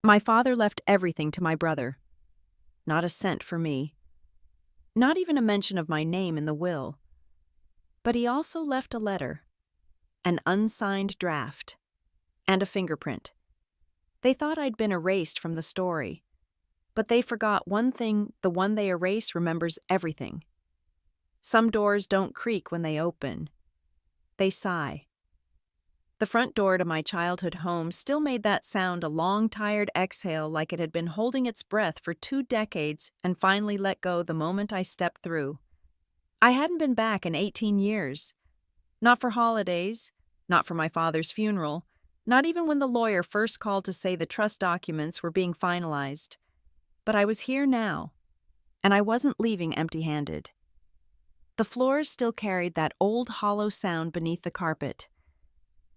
My father left everything to my brother. Not a cent for me. Not even a mention of my name in the will. But he also left a letter, an unsigned draft, and a fingerprint. They thought I'd been erased from the story, but they forgot one thing: the one they erase remembers everything. Some doors don't creak when they open. They sigh. The front door to my childhood home still made that sound, a long, tired exhale, like it had been holding its breath for 2 decades and finally let go the moment I stepped through. I hadn't been back in 18 years. Not for holidays, not for my father's funeral, not even when the lawyer first called to say the trust documents were being finalized. But I was here now, and I wasn't leaving empty-handed. The floors still carried that old hollow sound beneath the carpet.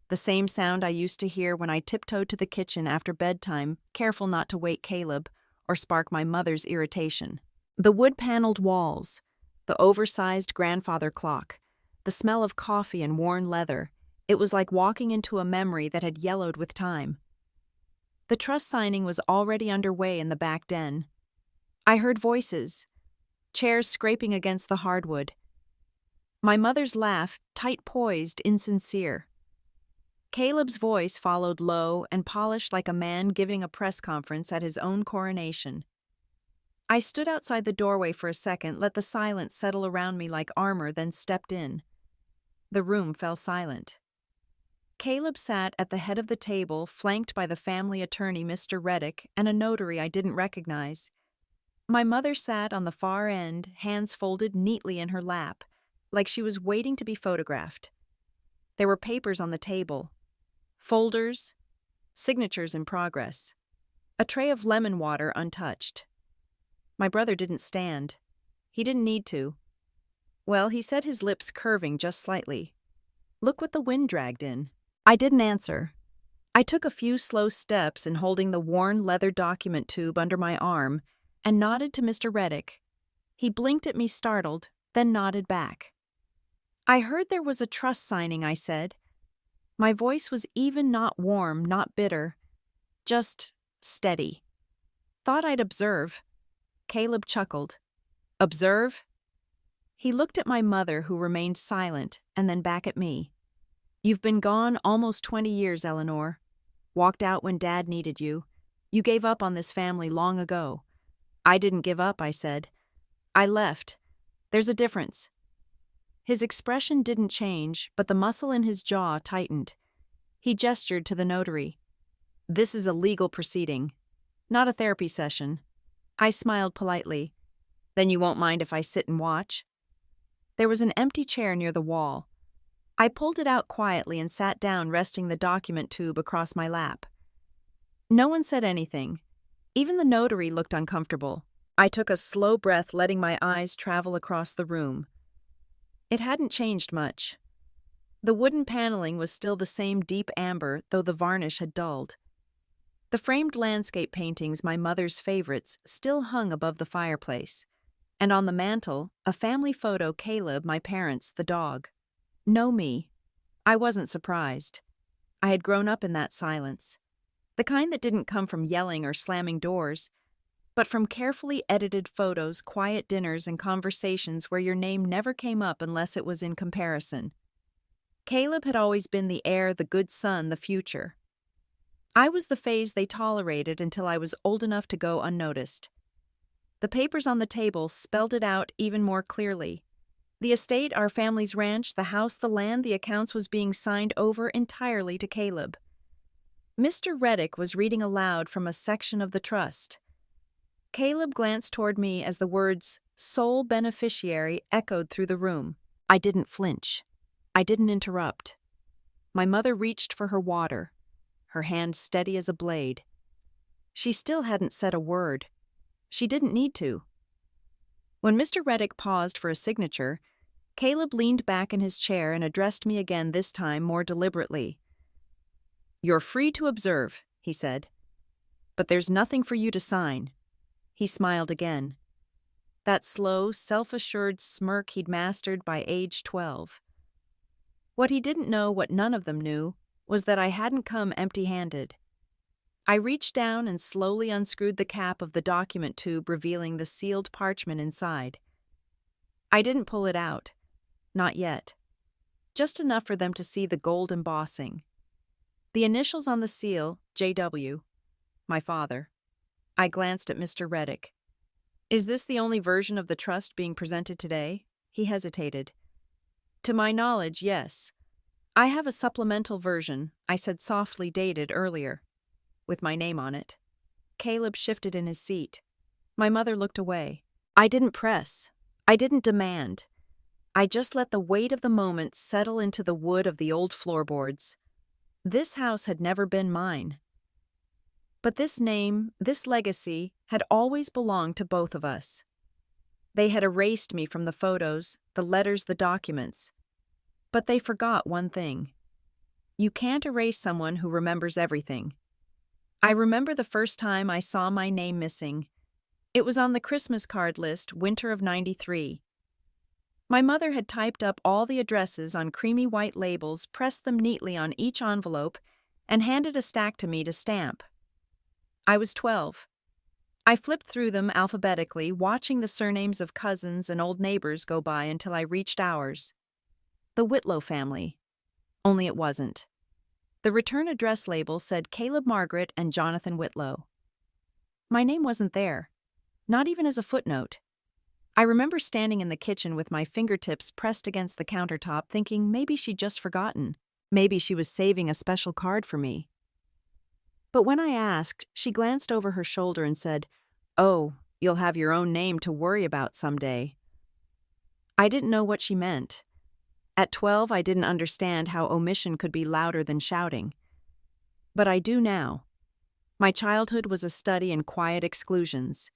The same sound I used to hear when I tiptoed to the kitchen after bedtime, careful not to wake Caleb or spark my mother's irritation. The wood-paneled walls, the oversized grandfather clock, the smell of coffee and worn leather. It was like walking into a memory that had yellowed with time. The trust signing was already underway in the back den. I heard voices, chairs scraping against the hardwood. My mother's laugh, tight poised, insincere. Caleb's voice followed, low and polished like a man giving a press conference at his own coronation. I stood outside the doorway for a second, let the silence settle around me like armor, then stepped in. The room fell silent. Caleb sat at the head of the table, flanked by the family attorney, Mr. Reddick, and a notary I didn't recognize. My mother sat on the far end, hands folded neatly in her lap, like she was waiting to be photographed. There were papers on the table. Folders, signatures in progress, a tray of lemon water untouched. My brother didn't stand. He didn't need to. Well, he said, his lips curving just slightly. Look what the wind dragged in. I didn't answer. I took a few slow steps in holding the worn leather document tube under my arm and nodded to Mr. Reddick. He blinked at me, startled, then nodded back. I heard there was a trust signing, I said. My voice was even, not warm, not bitter, just steady. Thought I'd observe. Caleb chuckled. Observe? He looked at my mother, who remained silent, and then back at me. You've been gone almost 20 years, Eleanor. Walked out when Dad needed you. You gave up on this family long ago. I didn't give up, I said. I left. There's a difference. His expression didn't change, but the muscle in his jaw tightened. He gestured to the notary. This is a legal proceeding, not a therapy session. I smiled politely. Then you won't mind if I sit and watch? There was an empty chair near the wall. I pulled it out quietly and sat down, resting the document tube across my lap. No one said anything. Even the notary looked uncomfortable. I took a slow breath, letting my eyes travel across the room. It hadn't changed much. The wooden paneling was still the same deep amber, though the varnish had dulled. The framed landscape paintings, my mother's favorites, still hung above the fireplace. And on the mantel, a family photo: Caleb, my parents, the dog. No me. I wasn't surprised. I had grown up in that silence. The kind that didn't come from yelling or slamming doors, but from carefully edited photos, quiet dinners, and conversations where your name never came up unless it was in comparison. Caleb had always been the heir, the good son, the future. I was the phase they tolerated until I was old enough to go unnoticed. The papers on the table spelled it out even more clearly. The estate, our family's ranch, the house, the land, the accounts was being signed over entirely to Caleb. Mr. Reddick was reading aloud from a section of the trust. Caleb glanced toward me as the words "sole beneficiary" echoed through the room. I didn't flinch. I didn't interrupt. My mother reached for her water, her hand steady as a blade. She still hadn't said a word. She didn't need to. When Mr. Reddick paused for a signature, Caleb leaned back in his chair and addressed me again, this time more deliberately. "You're free to observe," he said, "but there's nothing for you to sign." He smiled again. That slow, self-assured smirk he'd mastered by age 12. What he didn't know, what none of them knew, was that I hadn't come empty-handed. I reached down and slowly unscrewed the cap of the document tube, revealing the sealed parchment inside. I didn't pull it out. Not yet. Just enough for them to see the gold embossing. The initials on the seal, J.W., my father. I glanced at Mr. Reddick. Is this the only version of the trust being presented today? He hesitated. To my knowledge, yes. I have a supplemental version, I said softly, dated earlier, with my name on it. Caleb shifted in his seat. My mother looked away. I didn't press. I didn't demand. I just let the weight of the moment settle into the wood of the old floorboards. This house had never been mine. But this name, this legacy, had always belonged to both of us. They had erased me from the photos, the letters, the documents. But they forgot one thing. You can't erase someone who remembers everything. I remember the first time I saw my name missing. It was on the Christmas card list, winter of '93. My mother had typed up all the addresses on creamy white labels, pressed them neatly on each envelope, and handed a stack to me to stamp. I was 12. I flipped through them alphabetically, watching the surnames of cousins and old neighbors go by until I reached ours. The Whitlow family. Only it wasn't. The return address label said Caleb Margaret and Jonathan Whitlow. My name wasn't there, not even as a footnote. I remember standing in the kitchen with my fingertips pressed against the countertop, thinking maybe she'd just forgotten. Maybe she was saving a special card for me. But when I asked, she glanced over her shoulder and said, "Oh, you'll have your own name to worry about someday." I didn't know what she meant. At 12, I didn't understand how omission could be louder than shouting. But I do now. My childhood was a study in quiet exclusions.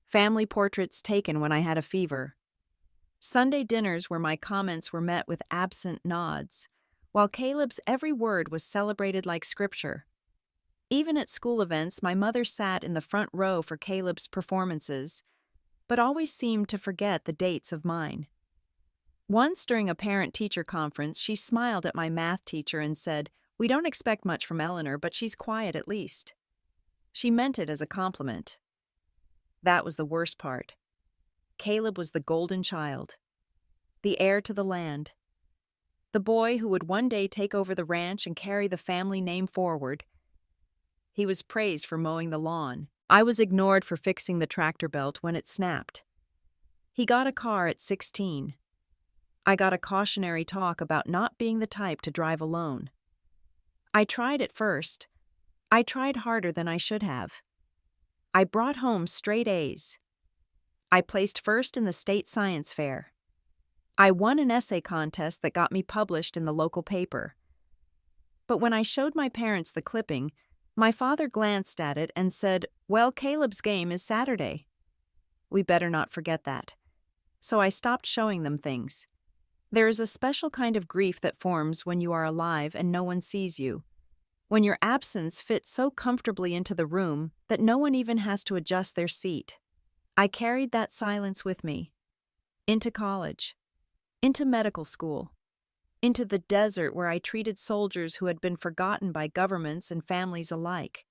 Family portraits taken when I had a fever. Sunday dinners where my comments were met with absent nods, while Caleb's every word was celebrated like scripture. Even at school events, my mother sat in the front row for Caleb's performances, but always seemed to forget the dates of mine. Once during a parent-teacher conference, she smiled at my math teacher and said, "We don't expect much from Eleanor, but she's quiet at least." She meant it as a compliment. That was the worst part. Caleb was the golden child, the heir to the land, the boy who would one day take over the ranch and carry the family name forward. He was praised for mowing the lawn. I was ignored for fixing the tractor belt when it snapped. He got a car at 16. I got a cautionary talk about not being the type to drive alone. I tried at first. I tried harder than I should have. I brought home straight A's. I placed first in the state science fair. I won an essay contest that got me published in the local paper. But when I showed my parents the clipping, my father glanced at it and said, "Well, Caleb's game is Saturday." We better not forget that. So I stopped showing them things. There is a special kind of grief that forms when you are alive and no one sees you. When your absence fits so comfortably into the room that no one even has to adjust their seat. I carried that silence with me. Into college. Into medical school. Into the desert where I treated soldiers who had been forgotten by governments and families alike.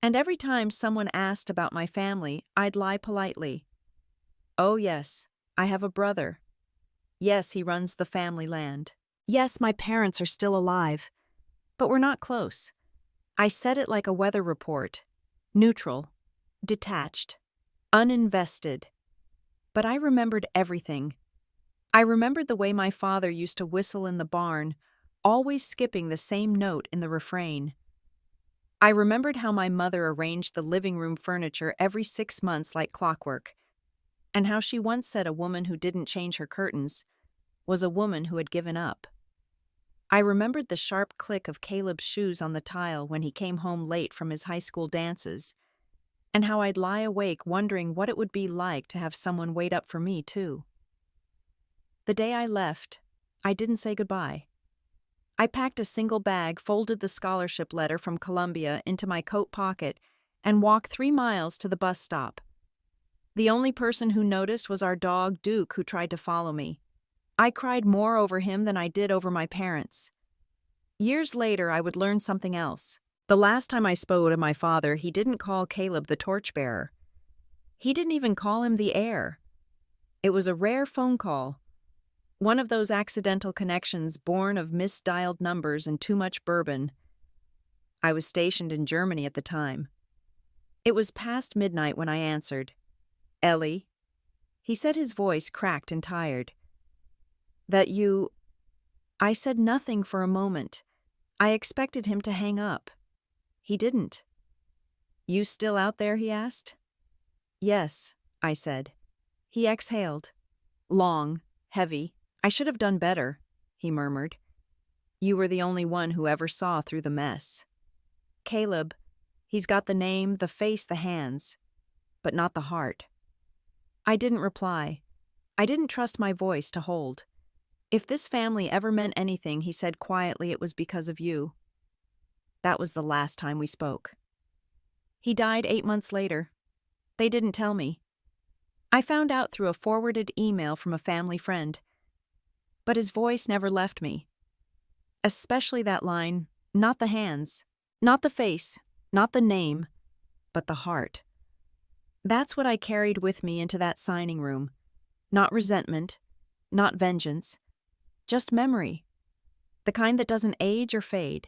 And every time someone asked about my family, I'd lie politely. "Oh yes, I have a brother. Yes, he runs the family land. Yes, my parents are still alive. But we're not close." I said it like a weather report. Neutral. Detached. Uninvested. But I remembered everything. I remembered the way my father used to whistle in the barn, always skipping the same note in the refrain. I remembered how my mother arranged the living room furniture every 6 months like clockwork, and how she once said a woman who didn't change her curtains was a woman who had given up. I remembered the sharp click of Caleb's shoes on the tile when he came home late from his high school dances, and how I'd lie awake wondering what it would be like to have someone wait up for me, too. The day I left, I didn't say goodbye. I packed a single bag, folded the scholarship letter from Columbia into my coat pocket, and walked 3 miles to the bus stop. The only person who noticed was our dog, Duke, who tried to follow me. I cried more over him than I did over my parents. Years later, I would learn something else. The last time I spoke to my father, he didn't call Caleb the torchbearer. He didn't even call him the heir. It was a rare phone call, one of those accidental connections born of misdialed numbers and too much bourbon. I was stationed in Germany at the time. It was past midnight when I answered. "Ellie?" He said, his voice cracked and tired. "That you—" I said nothing for a moment. I expected him to hang up. He didn't. "You still out there?" he asked. "Yes," I said. He exhaled. Long, heavy. "I should have done better," he murmured. "You were the only one who ever saw through the mess. Caleb, he's got the name, the face, the hands, but not the heart." I didn't reply. I didn't trust my voice to hold. "If this family ever meant anything," he said quietly, "it was because of you." That was the last time we spoke. He died 8 months later. They didn't tell me. I found out through a forwarded email from a family friend. But his voice never left me. Especially that line, "Not the hands, not the face, not the name, but the heart." That's what I carried with me into that signing room. Not resentment, not vengeance, just memory. The kind that doesn't age or fade.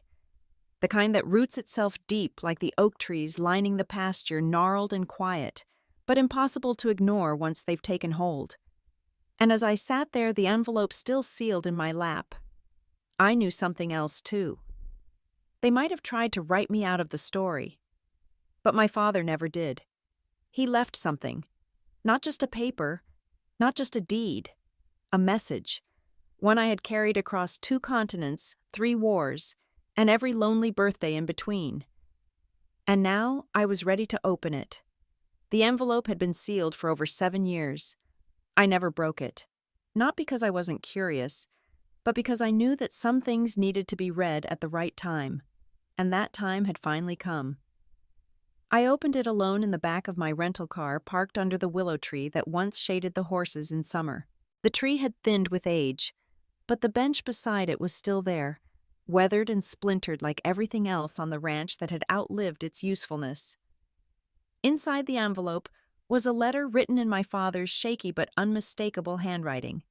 The kind that roots itself deep like the oak trees lining the pasture, gnarled and quiet, but impossible to ignore once they've taken hold. And as I sat there, the envelope still sealed in my lap, I knew something else too. They might have tried to write me out of the story, but my father never did. He left something. Not just a paper, not just a deed, a message. One I had carried across 2 continents, 3 wars, and every lonely birthday in between. And now I was ready to open it. The envelope had been sealed for over 7 years. I never broke it. Not because I wasn't curious, but because I knew that some things needed to be read at the right time. And that time had finally come. I opened it alone in the back of my rental car parked under the willow tree that once shaded the horses in summer. The tree had thinned with age, but the bench beside it was still there, weathered and splintered like everything else on the ranch that had outlived its usefulness. Inside the envelope was a letter written in my father's shaky but unmistakable handwriting.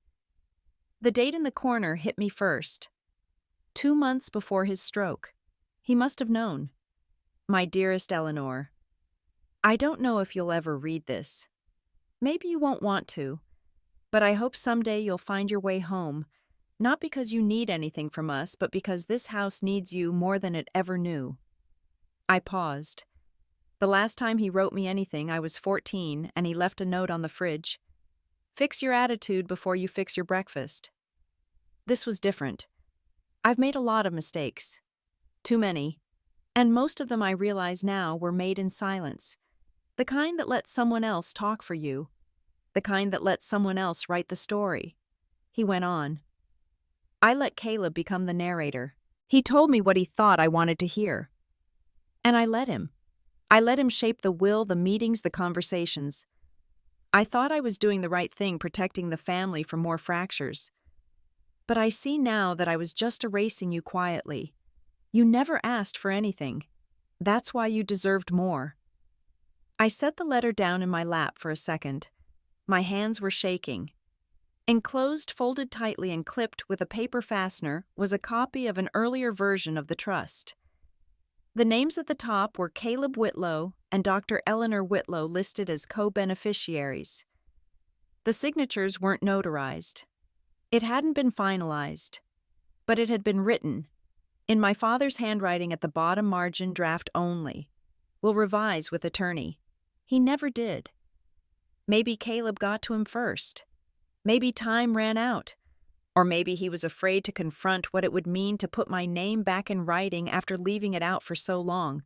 The date in the corner hit me first. 2 months before his stroke. He must have known. "My dearest Eleanor, I don't know if you'll ever read this. Maybe you won't want to, but I hope someday you'll find your way home, not because you need anything from us, but because this house needs you more than it ever knew." I paused. The last time he wrote me anything, I was 14, and he left a note on the fridge. "Fix your attitude before you fix your breakfast." This was different. I've made a lot of mistakes. Too many. And most of them, I realize now, were made in silence. The kind that lets someone else talk for you. The kind that lets someone else write the story. He went on. "I let Caleb become the narrator. He told me what he thought I wanted to hear. And I let him. I let him shape the will, the meetings, the conversations. I thought I was doing the right thing, protecting the family from more fractures. But I see now that I was just erasing you quietly. You never asked for anything. That's why you deserved more." I set the letter down in my lap for a second. My hands were shaking. Enclosed, folded tightly and clipped with a paper fastener, was a copy of an earlier version of the trust. The names at the top were Caleb Whitlow and Dr. Eleanor Whitlow listed as co-beneficiaries. The signatures weren't notarized. It hadn't been finalized, but it had been written. In my father's handwriting at the bottom margin, draft only. Will revise with attorney. He never did. Maybe Caleb got to him first. Maybe time ran out. Or maybe he was afraid to confront what it would mean to put my name back in writing after leaving it out for so long.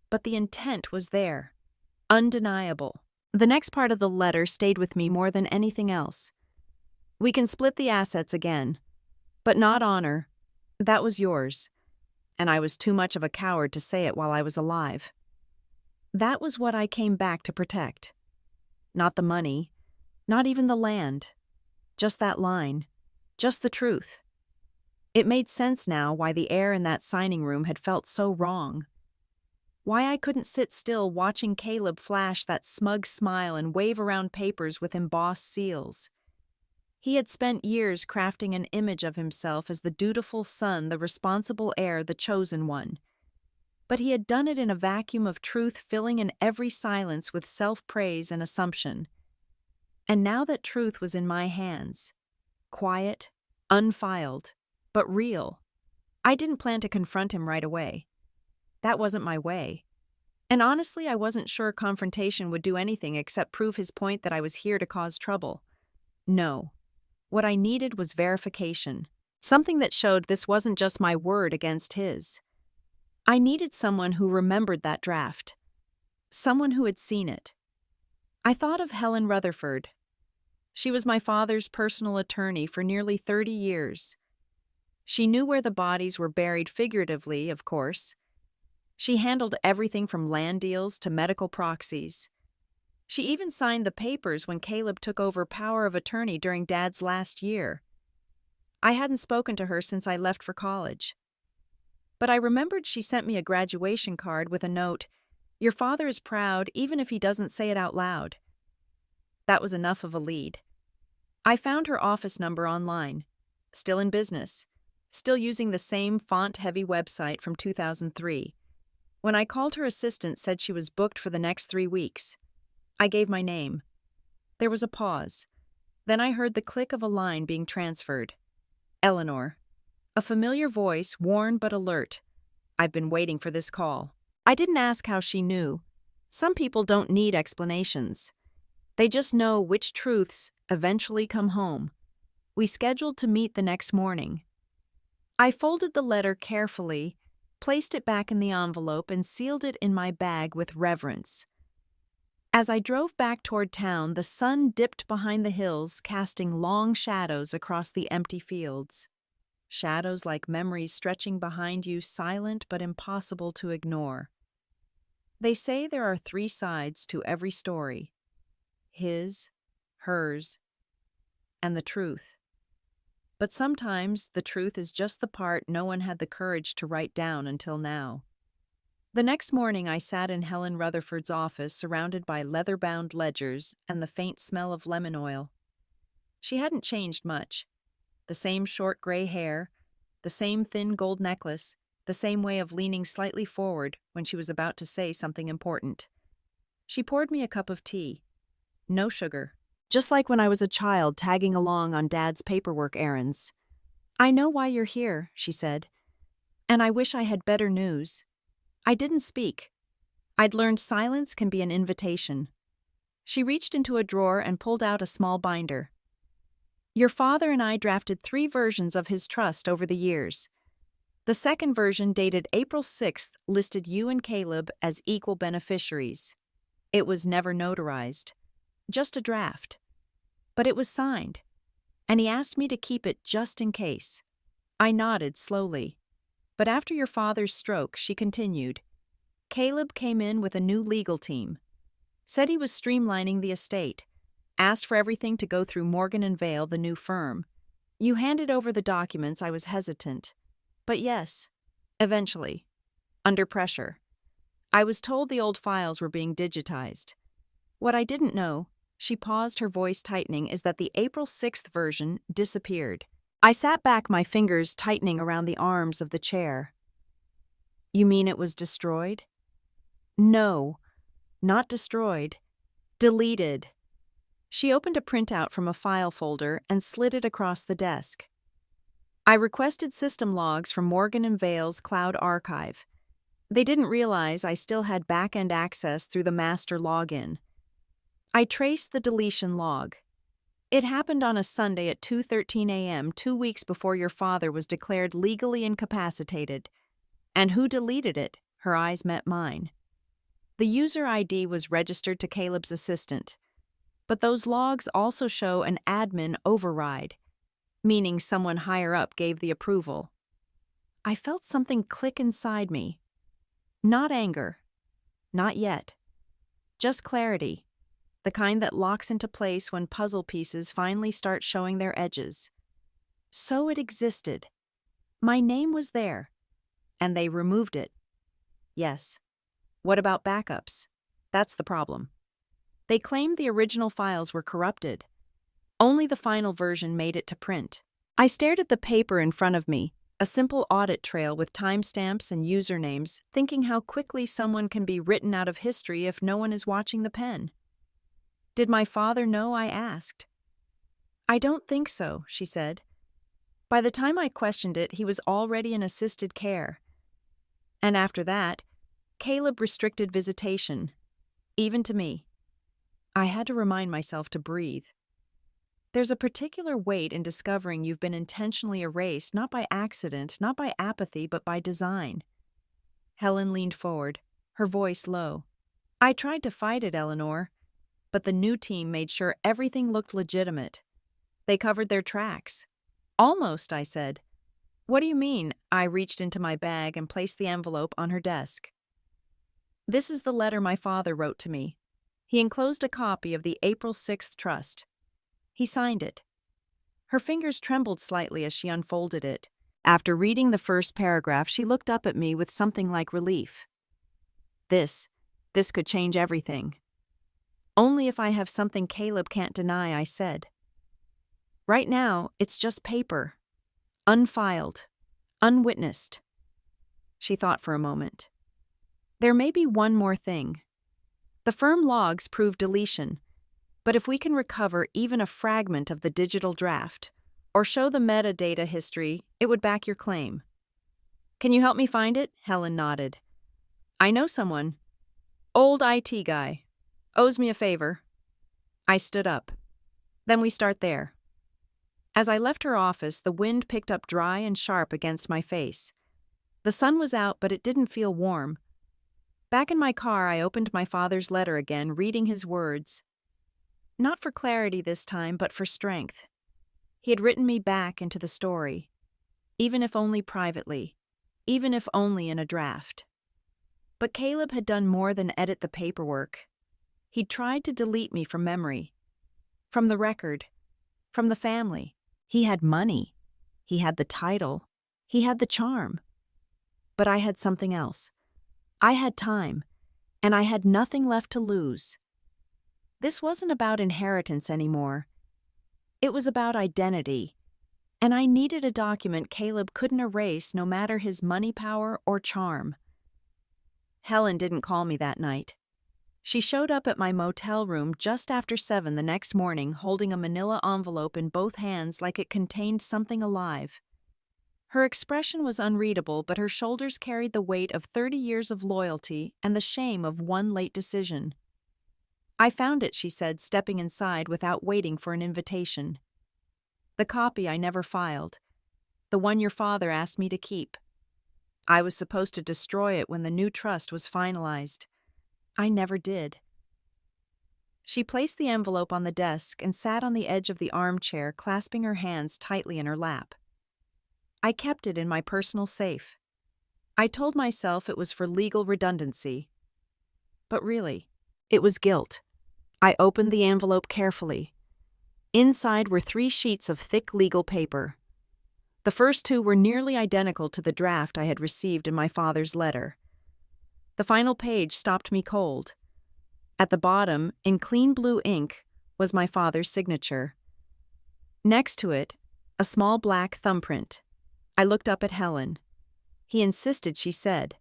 But the intent was there. Undeniable. The next part of the letter stayed with me more than anything else. "We can split the assets again, but not honor. That was yours, and I was too much of a coward to say it while I was alive." That was what I came back to protect. Not the money, not even the land. Just that line. Just the truth. It made sense now why the air in that signing room had felt so wrong. Why I couldn't sit still watching Caleb flash that smug smile and wave around papers with embossed seals. He had spent years crafting an image of himself as the dutiful son, the responsible heir, the chosen one. But he had done it in a vacuum of truth, filling in every silence with self-praise and assumption. And now that truth was in my hands, quiet, unfiled, but real, I didn't plan to confront him right away. That wasn't my way. And honestly, I wasn't sure confrontation would do anything except prove his point that I was here to cause trouble. No. What I needed was verification. Something that showed this wasn't just my word against his. I needed someone who remembered that draft. Someone who had seen it. I thought of Helen Rutherford. She was my father's personal attorney for nearly 30 years. She knew where the bodies were buried, figuratively, of course. She handled everything from land deals to medical proxies. She even signed the papers when Caleb took over power of attorney during Dad's last year. I hadn't spoken to her since I left for college. But I remembered she sent me a graduation card with a note, "Your father is proud even if he doesn't say it out loud." That was enough of a lead. I found her office number online, still in business, still using the same font-heavy website from 2003. When I called, her assistant said she was booked for the next 3 weeks. I gave my name. There was a pause. Then I heard the click of a line being transferred. Eleanor. A familiar voice, worn but alert. I've been waiting for this call. I didn't ask how she knew. Some people don't need explanations. They just know which truths eventually come home. We scheduled to meet the next morning. I folded the letter carefully, placed it back in the envelope, and sealed it in my bag with reverence. As I drove back toward town, the sun dipped behind the hills, casting long shadows across the empty fields. Shadows like memories stretching behind you, silent but impossible to ignore. They say there are 3 sides to every story: his, hers, and the truth. But sometimes the truth is just the part no one had the courage to write down until now. The next morning I sat in Helen Rutherford's office, surrounded by leather-bound ledgers and the faint smell of lemon oil. She hadn't changed much. The same short gray hair, the same thin gold necklace, the same way of leaning slightly forward when she was about to say something important. She poured me a cup of tea. No sugar. Just like when I was a child tagging along on Dad's paperwork errands. "I know why you're here," she said. "And I wish I had better news." I didn't speak. I'd learned silence can be an invitation. She reached into a drawer and pulled out a small binder. "Your father and I drafted 3 versions of his trust over the years. The second version, dated April 6th, listed you and Caleb as equal beneficiaries. It was never notarized. Just a draft. But it was signed. And he asked me to keep it just in case." I nodded slowly. "But after your father's stroke," she continued, "Caleb came in with a new legal team. Said he was streamlining the estate. Asked for everything to go through Morgan & Vail, the new firm. You handed over the documents. I was hesitant. But yes, eventually. Under pressure. I was told the old files were being digitized. What I didn't know," she paused, her voice tightening, "is that the April 6th version disappeared." I sat back, my fingers tightening around the arms of the chair. "You mean it was destroyed?" "No, not destroyed. Deleted." She opened a printout from a file folder and slid it across the desk. "I requested system logs from Morgan & Vail's cloud archive. They didn't realize I still had back-end access through the master login. I traced the deletion log. It happened on a Sunday at 2:13 a.m., 2 weeks before your father was declared legally incapacitated. And who deleted it?" Her eyes met mine. "The user ID was registered to Caleb's assistant. But those logs also show an admin override, meaning someone higher up gave the approval." I felt something click inside me. Not anger. Not yet. Just clarity. The kind that locks into place when puzzle pieces finally start showing their edges. So it existed. My name was there, and they removed it. Yes. What about backups? That's the problem. They claimed the original files were corrupted. Only the final version made it to print. I stared at the paper in front of me, a simple audit trail with timestamps and usernames, thinking how quickly someone can be written out of history if no one is watching the pen. Did my father know? I asked. I don't think so, she said. By the time I questioned it, he was already in assisted care. And after that, Caleb restricted visitation, even to me. I had to remind myself to breathe. There's a particular weight in discovering you've been intentionally erased, not by accident, not by apathy, but by design. Helen leaned forward, her voice low. I tried to fight it, Eleanor, but the new team made sure everything looked legitimate. They covered their tracks. Almost, I said. What do you mean? I reached into my bag and placed the envelope on her desk. This is the letter my father wrote to me. He enclosed a copy of the April 6th trust. He signed it. Her fingers trembled slightly as she unfolded it. After reading the first paragraph, she looked up at me with something like relief. This could change everything. Only if I have something Caleb can't deny, I said. Right now, it's just paper. Unfiled. Unwitnessed. She thought for a moment. There may be one more thing. The firm logs prove deletion, but if we can recover even a fragment of the digital draft, or show the metadata history, it would back your claim. Can you help me find it? Helen nodded. I know someone. Old IT guy. Owes me a favor. I stood up. Then we start there. As I left her office, the wind picked up dry and sharp against my face. The sun was out, but it didn't feel warm. Back in my car, I opened my father's letter again, reading his words. Not for clarity this time, but for strength. He had written me back into the story, even if only privately, even if only in a draft. But Caleb had done more than edit the paperwork. He'd tried to delete me from memory, from the record, from the family. He had money. He had the title. He had the charm. But I had something else. I had time, and I had nothing left to lose. This wasn't about inheritance anymore. It was about identity, and I needed a document Caleb couldn't erase no matter his money power or charm. Helen didn't call me that night. She showed up at my motel room just after 7 the next morning, holding a manila envelope in both hands like it contained something alive. Her expression was unreadable, but her shoulders carried the weight of 30 years of loyalty and the shame of one late decision. I found it, she said, stepping inside without waiting for an invitation. The copy I never filed. The one your father asked me to keep. I was supposed to destroy it when the new trust was finalized. I never did. She placed the envelope on the desk and sat on the edge of the armchair, clasping her hands tightly in her lap. I kept it in my personal safe. I told myself it was for legal redundancy. But really, it was guilt. I opened the envelope carefully. Inside were 3 sheets of thick legal paper. The first 2 were nearly identical to the draft I had received in my father's letter. The final page stopped me cold. At the bottom, in clean blue ink, was my father's signature. Next to it, a small black thumbprint. I looked up at Helen. He insisted, she said.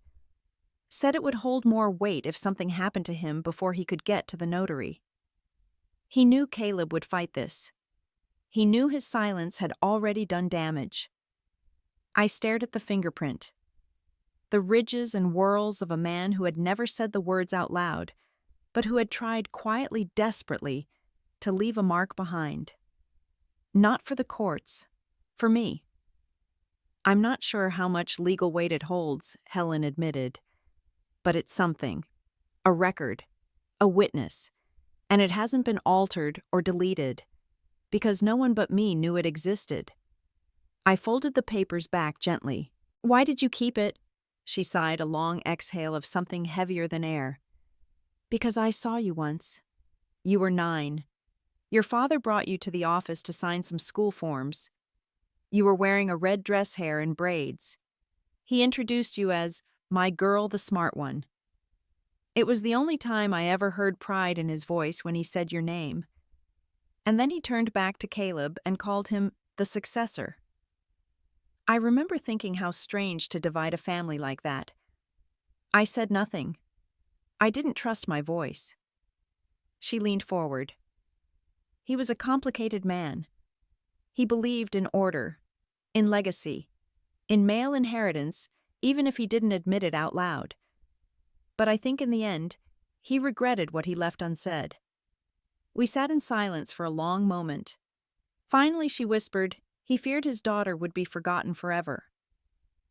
Said it would hold more weight if something happened to him before he could get to the notary. He knew Caleb would fight this. He knew his silence had already done damage. I stared at the fingerprint. The ridges and whorls of a man who had never said the words out loud, but who had tried quietly, desperately, to leave a mark behind. Not for the courts, for me. I'm not sure how much legal weight it holds, Helen admitted. But it's something. A record. A witness. And it hasn't been altered or deleted, because no one but me knew it existed. I folded the papers back gently. Why did you keep it? She sighed, a long exhale of something heavier than air. Because I saw you once. You were 9. Your father brought you to the office to sign some school forms. You were wearing a red dress hair and braids. He introduced you as my girl, the smart one. It was the only time I ever heard pride in his voice when he said your name. And then he turned back to Caleb and called him the successor. I remember thinking how strange to divide a family like that. I said nothing. I didn't trust my voice. She leaned forward. He was a complicated man. He believed in order, in legacy, in male inheritance, even if he didn't admit it out loud. But I think in the end, he regretted what he left unsaid. We sat in silence for a long moment. Finally, she whispered, he feared his daughter would be forgotten forever.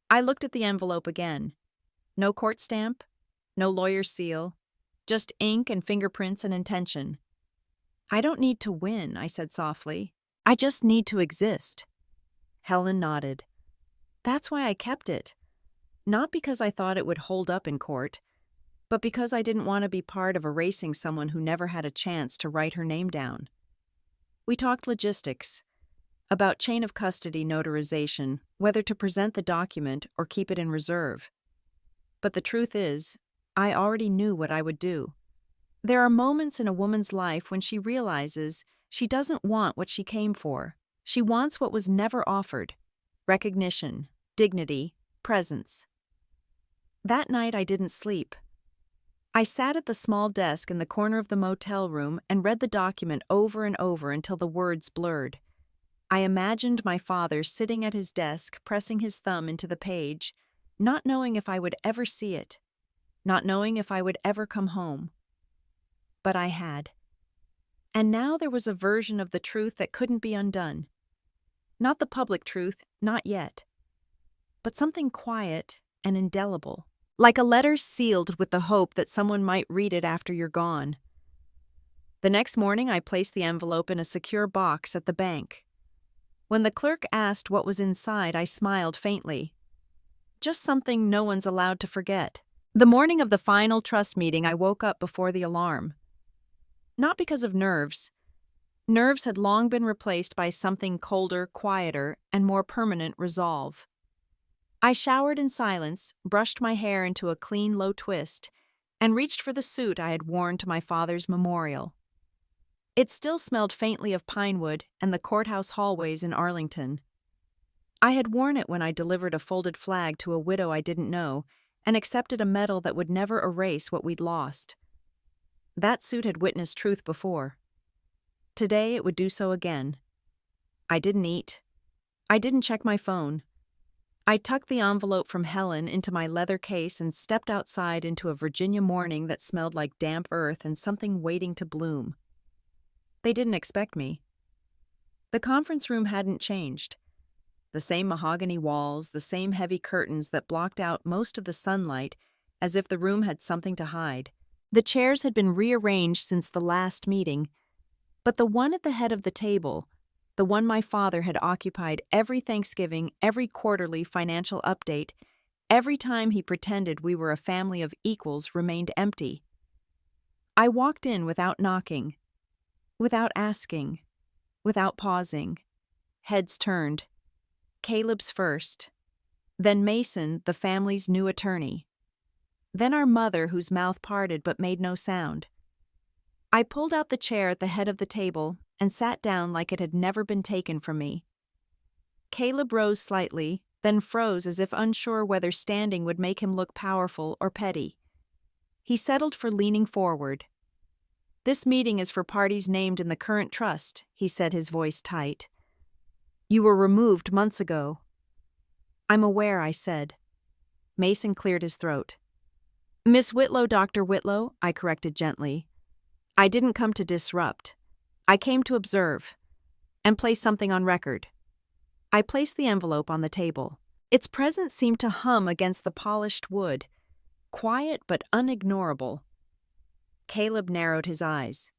I looked at the envelope again. No court stamp, no lawyer's seal, just ink and fingerprints and intention. I don't need to win, I said softly. I just need to exist. Helen nodded. That's why I kept it. Not because I thought it would hold up in court, but because I didn't want to be part of erasing someone who never had a chance to write her name down. We talked logistics, about chain of custody notarization, whether to present the document or keep it in reserve. But the truth is, I already knew what I would do. There are moments in a woman's life when she realizes she doesn't want what she came for. She wants what was never offered: recognition, dignity, presence. That night I didn't sleep. I sat at the small desk in the corner of the motel room and read the document over and over until the words blurred. I imagined my father sitting at his desk, pressing his thumb into the page, not knowing if I would ever see it, not knowing if I would ever come home. But I had. And now there was a version of the truth that couldn't be undone. Not the public truth, not yet. But something quiet and indelible, like a letter sealed with the hope that someone might read it after you're gone. The next morning I placed the envelope in a secure box at the bank. When the clerk asked what was inside, I smiled faintly. Just something no one's allowed to forget. The morning of the final trust meeting, I woke up before the alarm. Not because of nerves. Nerves had long been replaced by something colder, quieter, and more permanent resolve. I showered in silence, brushed my hair into a clean, low twist, and reached for the suit I had worn to my father's memorial. It still smelled faintly of pine wood and the courthouse hallways in Arlington. I had worn it when I delivered a folded flag to a widow I didn't know and accepted a medal that would never erase what we'd lost. That suit had witnessed truth before. Today it would do so again. I didn't eat. I didn't check my phone. I tucked the envelope from Helen into my leather case and stepped outside into a Virginia morning that smelled like damp earth and something waiting to bloom. They didn't expect me. The conference room hadn't changed. The same mahogany walls, the same heavy curtains that blocked out most of the sunlight, as if the room had something to hide. The chairs had been rearranged since the last meeting, but the one at the head of the table, the one my father had occupied every Thanksgiving, every quarterly financial update, every time he pretended we were a family of equals, remained empty. I walked in without knocking, without asking, without pausing. Heads turned. Caleb's first. Then Mason, the family's new attorney. Then our mother, whose mouth parted but made no sound. I pulled out the chair at the head of the table and sat down like it had never been taken from me. Caleb rose slightly, then froze as if unsure whether standing would make him look powerful or petty. He settled for leaning forward. "This meeting is for parties named in the current trust," he said, his voice tight. "You were removed months ago." "I'm aware," I said. Mason cleared his throat. "Miss Whitlow, Dr. Whitlow," I corrected gently. "I didn't come to disrupt. I came to observe and place something on record." I placed the envelope on the table. Its presence seemed to hum against the polished wood, quiet but unignorable. Caleb narrowed his eyes.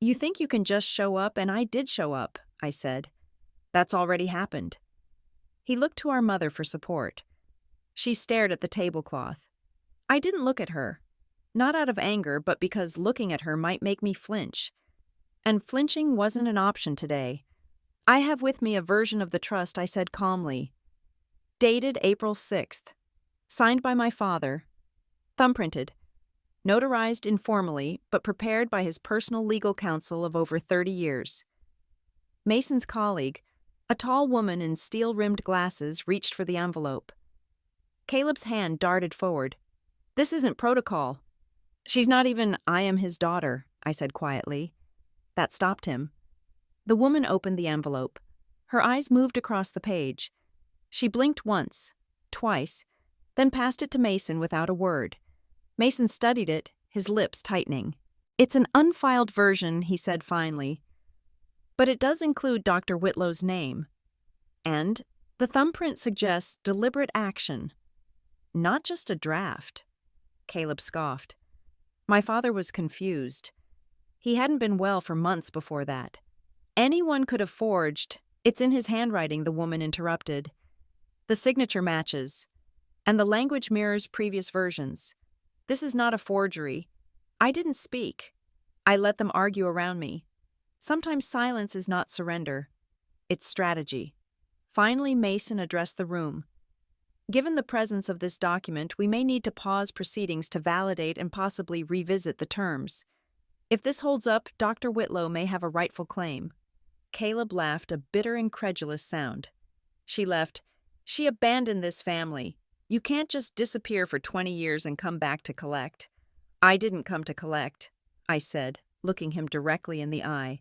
"You think you can just show up, and I did show up," I said. "That's already happened." He looked to our mother for support. She stared at the tablecloth. I didn't look at her, not out of anger, but because looking at her might make me flinch. And flinching wasn't an option today. I have with me a version of the trust, I said calmly. Dated April 6th. Signed by my father. Thumbprinted. Notarized informally, but prepared by his personal legal counsel of over 30 years. Mason's colleague, a tall woman in steel-rimmed glasses, reached for the envelope. Caleb's hand darted forward. This isn't protocol. She's not even I am his daughter, I said quietly. That stopped him. The woman opened the envelope. Her eyes moved across the page. She blinked once, twice, then passed it to Mason without a word. Mason studied it, his lips tightening. It's an unfiled version, he said finally. But it does include Dr. Whitlow's name. And the thumbprint suggests deliberate action. Not just a draft. Caleb scoffed. My father was confused. He hadn't been well for months before that. Anyone could have forged. It's in his handwriting, the woman interrupted. The signature matches, and the language mirrors previous versions. This is not a forgery. I didn't speak. I let them argue around me. Sometimes silence is not surrender. It's strategy. Finally, Mason addressed the room. Given the presence of this document, we may need to pause proceedings to validate and possibly revisit the terms. If this holds up, Dr. Whitlow may have a rightful claim. Caleb laughed a bitter, incredulous sound. She abandoned this family. You can't just disappear for 20 years and come back to collect. I didn't come to collect, I said, looking him directly in the eye.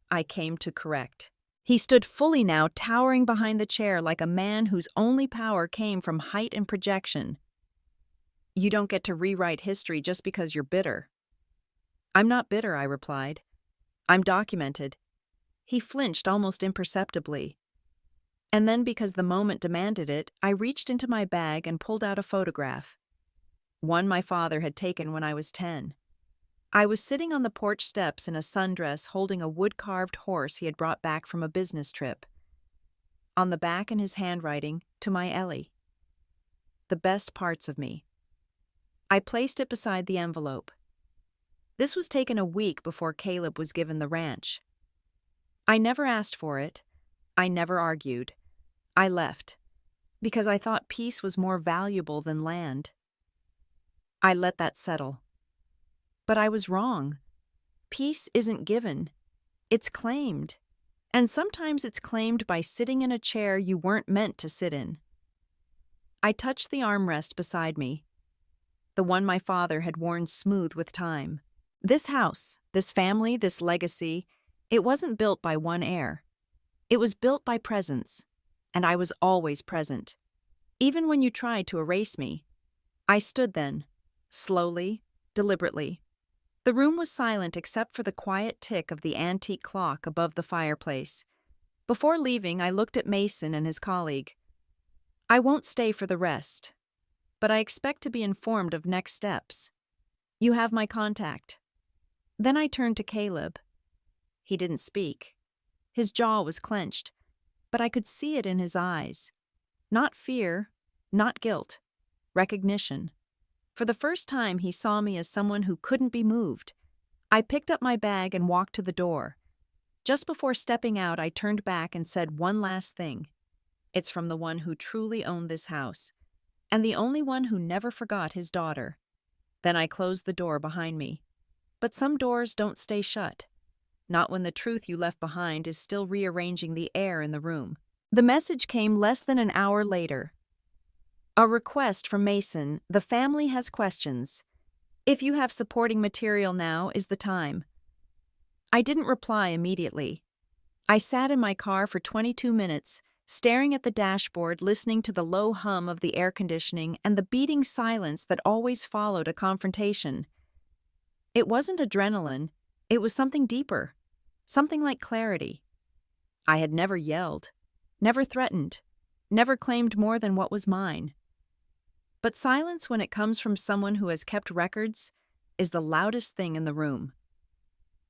I came to correct. He stood fully now, towering behind the chair like a man whose only power came from height and projection. You don't get to rewrite history just because you're bitter. I'm not bitter, I replied. I'm documented. He flinched almost imperceptibly. And then, because the moment demanded it, I reached into my bag and pulled out a photograph. One my father had taken when I was 10. I was sitting on the porch steps in a sundress holding a wood-carved horse he had brought back from a business trip. On the back in his handwriting, to my Ellie. The best parts of me. I placed it beside the envelope. This was taken a week before Caleb was given the ranch. I never asked for it. I never argued. I left, because I thought peace was more valuable than land. I let that settle. But I was wrong. Peace isn't given. It's claimed. And sometimes it's claimed by sitting in a chair you weren't meant to sit in. I touched the armrest beside me, the one my father had worn smooth with time. This house, this family, this legacy, it wasn't built by one heir. It was built by presence, and I was always present. Even when you tried to erase me. I stood then, slowly, deliberately. The room was silent except for the quiet tick of the antique clock above the fireplace. Before leaving, I looked at Mason and his colleague. I won't stay for the rest, but I expect to be informed of next steps. You have my contact. Then I turned to Caleb. He didn't speak. His jaw was clenched, but I could see it in his eyes. Not fear, not guilt, recognition. For the first time, he saw me as someone who couldn't be moved. I picked up my bag and walked to the door. Just before stepping out, I turned back and said one last thing. It's from the one who truly owned this house, and the only one who never forgot his daughter. Then I closed the door behind me. But some doors don't stay shut. Not when the truth you left behind is still rearranging the air in the room. The message came less than an hour later. A request from Mason. The family has questions. If you have supporting material, now is the time. I didn't reply immediately. I sat in my car for 22 minutes, staring at the dashboard, listening to the low hum of the air conditioning and the beating silence that always followed a confrontation. It wasn't adrenaline. It was something deeper. Something like clarity. I had never yelled, never threatened, never claimed more than what was mine. But silence, when it comes from someone who has kept records, is the loudest thing in the room.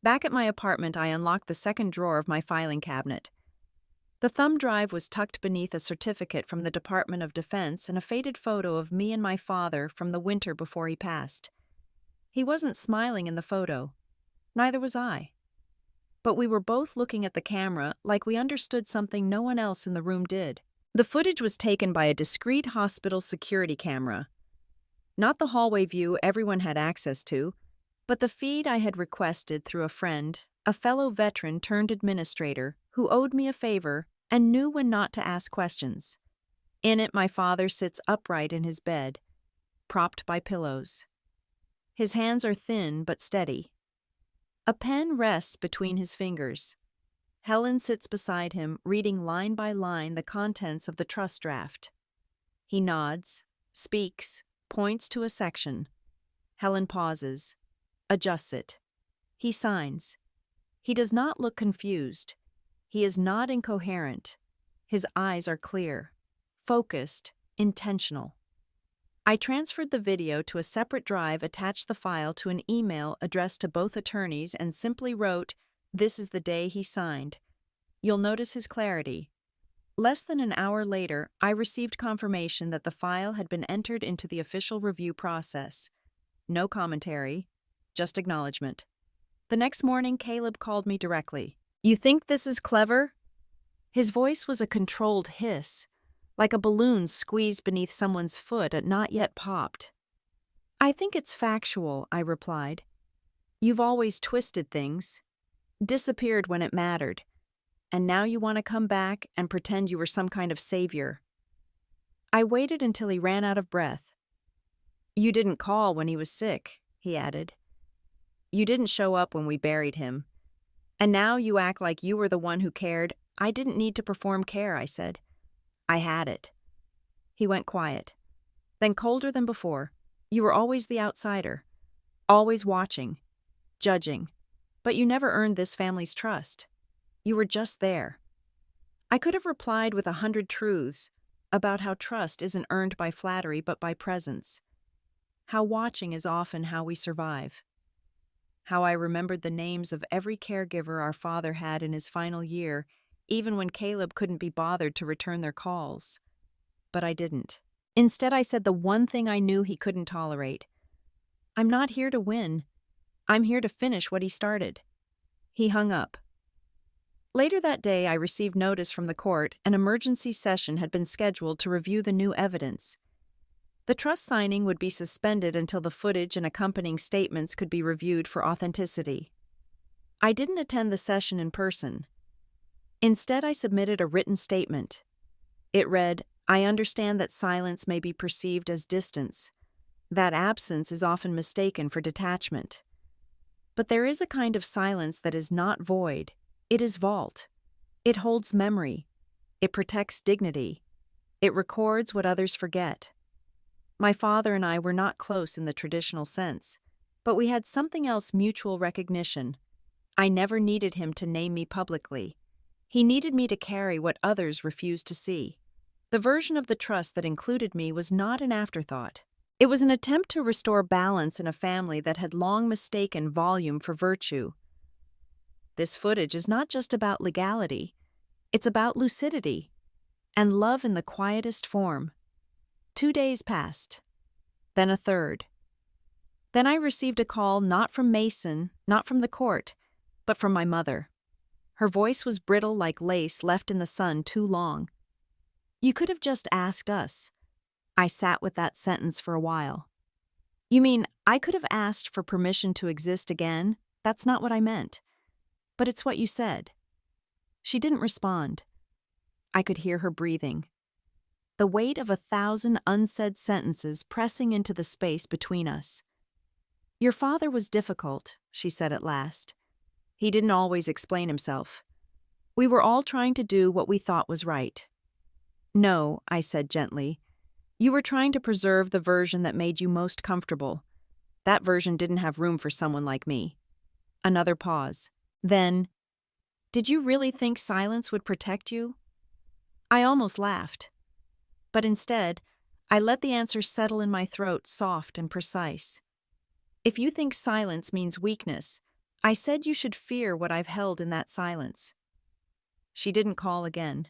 Back at my apartment, I unlocked the second drawer of my filing cabinet. The thumb drive was tucked beneath a certificate from the Department of Defense and a faded photo of me and my father from the winter before he passed. He wasn't smiling in the photo. Neither was I. but we were both looking at the camera like we understood something no one else in the room did. The footage was taken by a discreet hospital security camera. Not the hallway view everyone had access to, but the feed I had requested through a friend, a fellow veteran turned administrator who owed me a favor and knew when not to ask questions. In it, my father sits upright in his bed, propped by pillows. His hands are thin but steady. A pen rests between his fingers. Helen sits beside him, reading line by line the contents of the trust draft. He nods, speaks, points to a section. Helen pauses, adjusts it. He signs. He does not look confused. He is not incoherent. His eyes are clear, focused, intentional. I transferred the video to a separate drive, attached the file to an email addressed to both attorneys, and simply wrote, "This is the day he signed. You'll notice his clarity." Less than an hour later, I received confirmation that the file had been entered into the official review process. No commentary, just acknowledgement. The next morning, Caleb called me directly. "You think this is clever?" His voice was a controlled hiss, like a balloon squeezed beneath someone's foot and not yet popped. "I think it's factual," I replied. "You've always twisted things, disappeared when it mattered, and now you want to come back and pretend you were some kind of savior." I waited until he ran out of breath. "You didn't call when he was sick," he added. "You didn't show up when we buried him. And now you act like you were the one who cared." "I didn't need to perform care," I said. "I had it." He went quiet. Then, colder than before, "You were always the outsider, always watching, judging, but you never earned this family's trust. You were just there." I could have replied with 100 truths about how trust isn't earned by flattery but by presence, how watching is often how we survive, how I remembered the names of every caregiver our father had in his final year, even when Caleb couldn't be bothered to return their calls. But I didn't. Instead, I said the one thing I knew he couldn't tolerate. "I'm not here to win. I'm here to finish what he started." He hung up. Later that day, I received notice from the court an emergency session had been scheduled to review the new evidence. The trust signing would be suspended until the footage and accompanying statements could be reviewed for authenticity. I didn't attend the session in person. Instead, I submitted a written statement. It read, "I understand that silence may be perceived as distance, that absence is often mistaken for detachment. But there is a kind of silence that is not void. It is vault. It holds memory. It protects dignity. It records what others forget. My father and I were not close in the traditional sense, but we had something else: mutual recognition. I never needed him to name me publicly. He needed me to carry what others refused to see. The version of the trust that included me was not an afterthought. It was an attempt to restore balance in a family that had long mistaken volume for virtue. This footage is not just about legality. It's about lucidity and love in the quietest form. 2 days passed, then a third. Then I received a call, not from Mason, not from the court, but from my mother. Her voice was brittle like lace left in the sun too long. "You could have just asked us." I sat with that sentence for a while. "You mean I could have asked for permission to exist again?" "That's not what I meant. But it's what you said." She didn't respond. I could hear her breathing, the weight of 1,000 unsaid sentences pressing into the space between us. "Your father was difficult," she said at last. "He didn't always explain himself. We were all trying to do what we thought was right." "No," I said gently. "You were trying to preserve the version that made you most comfortable. That version didn't have room for someone like me." Another pause. Then, "Did you really think silence would protect you?" I almost laughed. But instead, I let the answer settle in my throat, soft and precise. "If you think silence means weakness, I said you should fear what I've held in that silence." She didn't call again.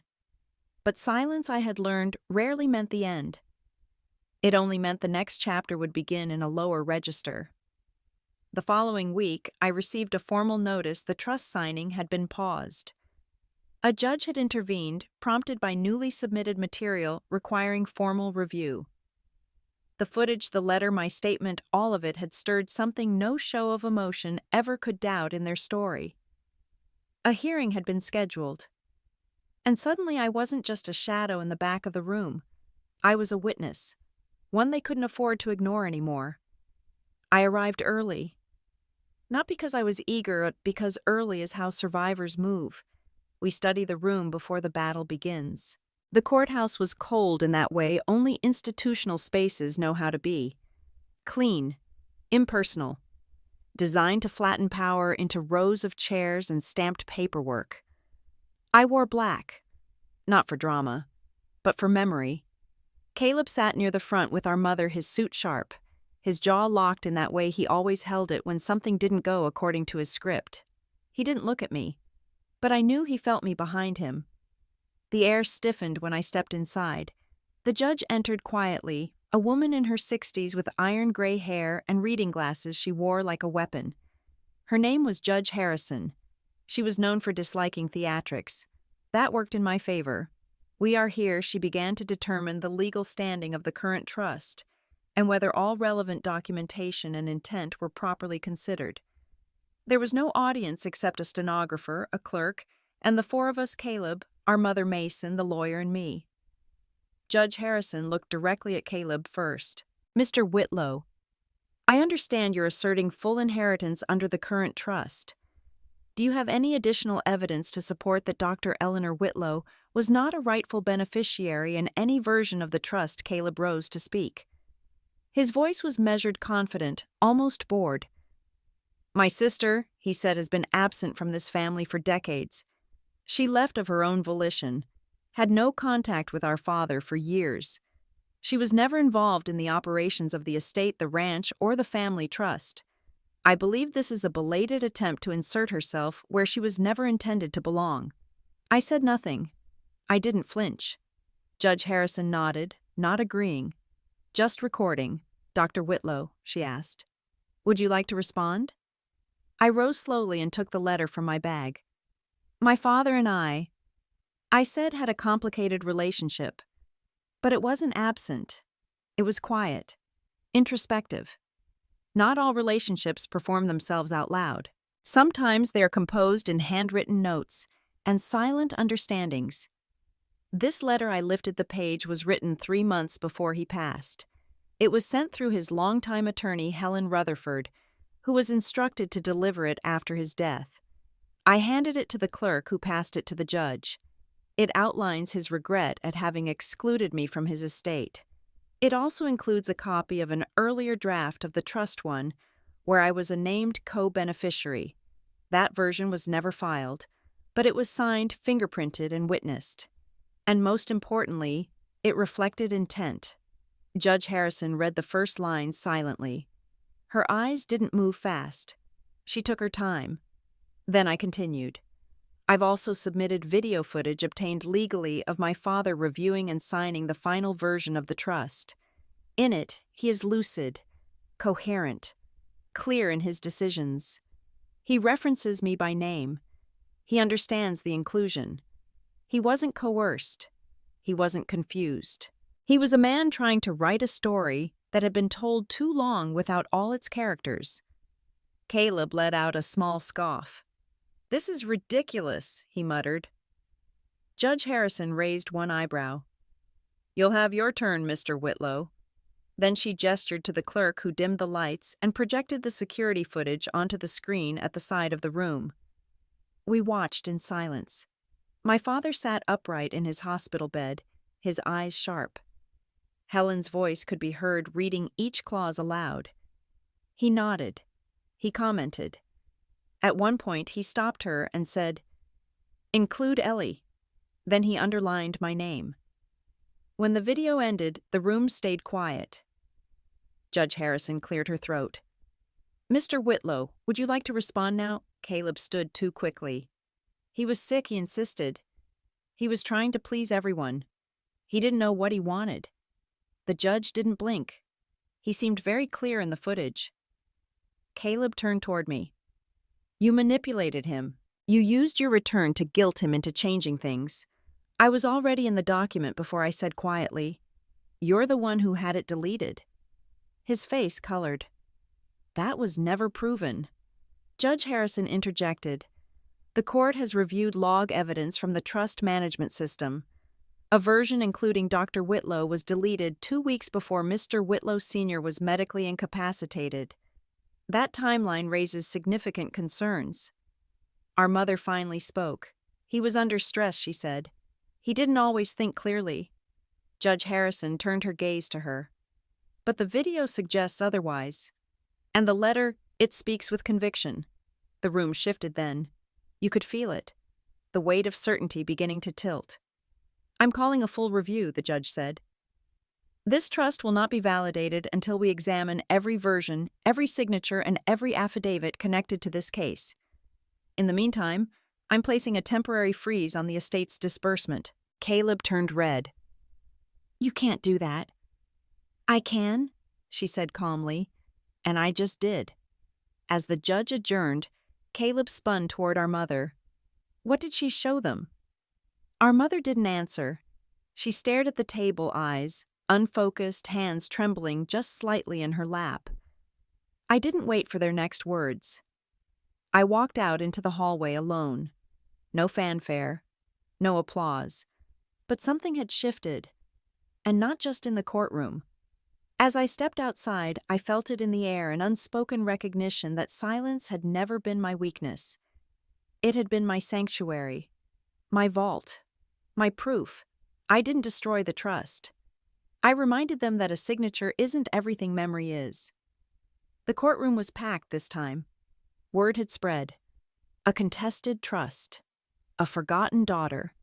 But silence, I had learned, rarely meant the end. It only meant the next chapter would begin in a lower register. The following week, I received a formal notice the trust signing had been paused. A judge had intervened, prompted by newly submitted material requiring formal review. The footage, the letter, my statement, all of it had stirred something no show of emotion ever could doubt in their story. A hearing had been scheduled. And suddenly I wasn't just a shadow in the back of the room. I was a witness, one they couldn't afford to ignore anymore. I arrived early. Not because I was eager, but because early is how survivors move. We study the room before the battle begins. The courthouse was cold in that way only institutional spaces know how to be. Clean, impersonal, designed to flatten power into rows of chairs and stamped paperwork. I wore black, not for drama, but for memory. Caleb sat near the front with our mother, his suit sharp, his jaw locked in that way he always held it when something didn't go according to his script. He didn't look at me, but I knew he felt me behind him. The air stiffened when I stepped inside. The judge entered quietly, a woman in her 60s with iron gray hair and reading glasses she wore like a weapon. Her name was Judge Harrison. She was known for disliking theatrics. That worked in my favor. We are here, she began to determine the legal standing of the current trust and whether all relevant documentation and intent were properly considered. There was no audience except a stenographer, a clerk, and the four of us, Caleb, our mother Mason, the lawyer, and me. Judge Harrison looked directly at Caleb first. Mr. Whitlow, I understand you're asserting full inheritance under the current trust. Do you have any additional evidence to support that Dr. Eleanor Whitlow was not a rightful beneficiary in any version of the trust? Caleb rose to speak. His voice was measured, confident, almost bored. My sister, he said, has been absent from this family for decades. She left of her own volition, had no contact with our father for years. She was never involved in the operations of the estate, the ranch, or the family trust. I believe this is a belated attempt to insert herself where she was never intended to belong. I said nothing. I didn't flinch. Judge Harrison nodded, not agreeing. Just recording. Dr. Whitlow, she asked. Would you like to respond? I rose slowly and took the letter from my bag. My father and I said, had a complicated relationship. But it wasn't absent. It was quiet, introspective. Not all relationships perform themselves out loud. Sometimes they are composed in handwritten notes and silent understandings. This letter, I lifted the page, was written 3 months before he passed. It was sent through his longtime attorney, Helen Rutherford, who was instructed to deliver it after his death. I handed it to the clerk, who passed it to the judge. It outlines his regret at having excluded me from his estate. It also includes a copy of an earlier draft of the trust one, where I was a named co-beneficiary. That version was never filed, but it was signed, fingerprinted, and witnessed. And most importantly, it reflected intent. Judge Harrison read the first line silently. Her eyes didn't move fast. She took her time. Then I continued. I've also submitted video footage obtained legally of my father reviewing and signing the final version of the trust. In it, he is lucid, coherent, clear in his decisions. He references me by name. He understands the inclusion. He wasn't coerced. He wasn't confused. He was a man trying to write a story that had been told too long without all its characters. Caleb let out a small scoff. This is ridiculous, he muttered. Judge Harrison raised one eyebrow. You'll have your turn, Mr. Whitlow. Then she gestured to the clerk, who dimmed the lights and projected the security footage onto the screen at the side of the room. We watched in silence. My father sat upright in his hospital bed, his eyes sharp. Helen's voice could be heard reading each clause aloud. He nodded. He commented. At one point, he stopped her and said, "Include Ellie." Then he underlined my name. When the video ended, the room stayed quiet. Judge Harrison cleared her throat. Mr. Whitlow, would you like to respond now? Caleb stood too quickly. He was sick, he insisted. He was trying to please everyone. He didn't know what he wanted. The judge didn't blink. He seemed very clear in the footage. Caleb turned toward me. You manipulated him. You used your return to guilt him into changing things. I was already in the document before I said quietly, "You're the one who had it deleted." His face colored. That was never proven. Judge Harrison interjected. The court has reviewed log evidence from the trust management system. A version including Dr. Whitlow was deleted 2 weeks before Mr. Whitlow Sr. was medically incapacitated. That timeline raises significant concerns. Our mother finally spoke. He was under stress, she said. He didn't always think clearly. Judge Harrison turned her gaze to her. But the video suggests otherwise. And the letter, it speaks with conviction. The room shifted then. You could feel it. The weight of certainty beginning to tilt. I'm calling a full review, the judge said. This trust will not be validated until we examine every version, every signature, and every affidavit connected to this case. In the meantime, I'm placing a temporary freeze on the estate's disbursement. Caleb turned red. You can't do that. I can, she said calmly, and I just did. As the judge adjourned, Caleb spun toward our mother. What did she show them? Our mother didn't answer. She stared at the table, eyes, unfocused, hands trembling just slightly in her lap. I didn't wait for their next words. I walked out into the hallway alone. No fanfare, no applause, but something had shifted, and not just in the courtroom. As I stepped outside, I felt it in the air, an unspoken recognition that silence had never been my weakness. It had been my sanctuary, my vault, my proof. I didn't destroy the trust. I reminded them that a signature isn't everything memory is. The courtroom was packed this time. Word had spread. A contested trust. A forgotten daughter.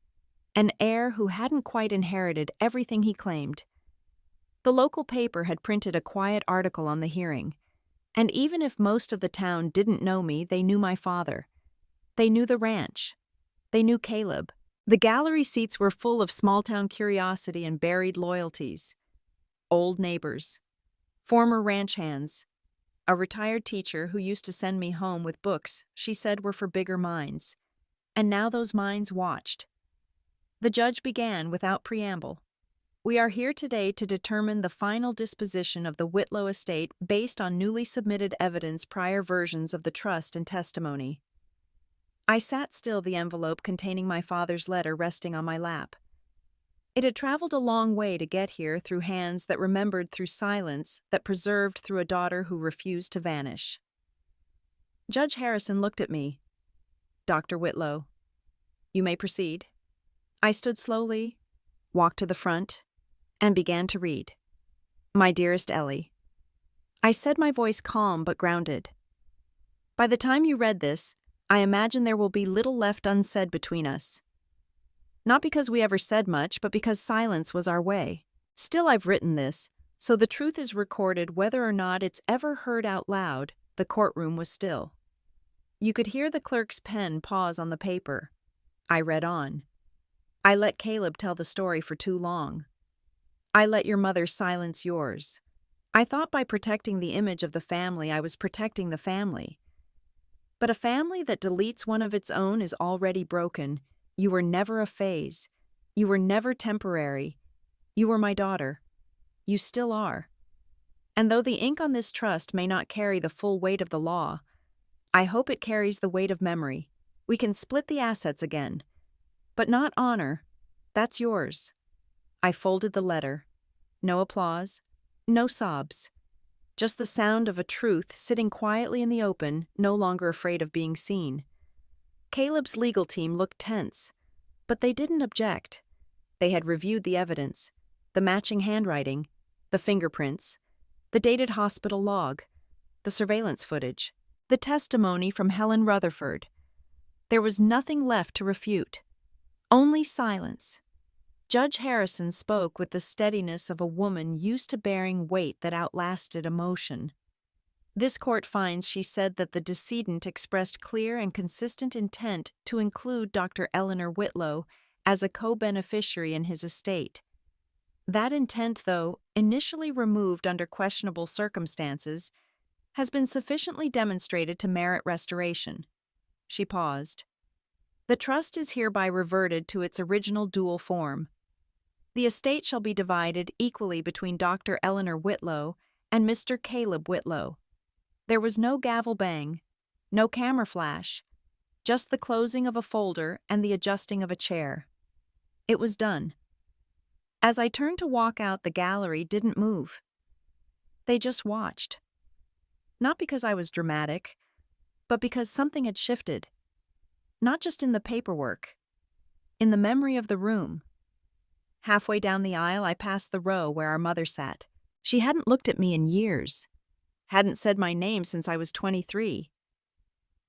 An heir who hadn't quite inherited everything he claimed. The local paper had printed a quiet article on the hearing, and even if most of the town didn't know me, they knew my father. They knew the ranch. They knew Caleb. The gallery seats were full of small-town curiosity and buried loyalties. Old neighbors. Former ranch hands. A retired teacher who used to send me home with books she said were for bigger minds. And now those minds watched. The judge began without preamble. We are here today to determine the final disposition of the Whitlow estate based on newly submitted evidence, prior versions of the trust and testimony. I sat still, the envelope containing my father's letter resting on my lap. It had traveled a long way to get here, through hands that remembered, through silence that preserved, through a daughter who refused to vanish. Judge Harrison looked at me. Dr. Whitlow, you may proceed. I stood slowly, walked to the front, and began to read. My dearest Ellie. I said, my voice calm but grounded. By the time you read this, I imagine there will be little left unsaid between us. Not because we ever said much, but because silence was our way. Still, I've written this, so the truth is recorded whether or not it's ever heard out loud. The courtroom was still. You could hear the clerk's pen pause on the paper. I read on. I let Caleb tell the story for too long. I let your mother silence yours. I thought by protecting the image of the family, I was protecting the family. But a family that deletes one of its own is already broken. You were never a phase. You were never temporary. You were my daughter. You still are. And though the ink on this trust may not carry the full weight of the law, I hope it carries the weight of memory. We can split the assets again. But not honor. That's yours. I folded the letter. No applause. No sobs. Just the sound of a truth sitting quietly in the open, no longer afraid of being seen. Caleb's legal team looked tense, but they didn't object. They had reviewed the evidence, the matching handwriting, the fingerprints, the dated hospital log, the surveillance footage, the testimony from Helen Rutherford. There was nothing left to refute. Only silence. Judge Harrison spoke with the steadiness of a woman used to bearing weight that outlasted emotion. This court finds, she said, that the decedent expressed clear and consistent intent to include Dr. Eleanor Whitlow as a co-beneficiary in his estate. That intent, though initially removed under questionable circumstances, has been sufficiently demonstrated to merit restoration. She paused. The trust is hereby reverted to its original dual form. The estate shall be divided equally between Dr. Eleanor Whitlow and Mr. Caleb Whitlow. There was no gavel bang, no camera flash, just the closing of a folder and the adjusting of a chair. It was done. As I turned to walk out, the gallery didn't move. They just watched. Not because I was dramatic, but because something had shifted. Not just in the paperwork, in the memory of the room. Halfway down the aisle, I passed the row where our mother sat. She hadn't looked at me in years, hadn't said my name since I was 23.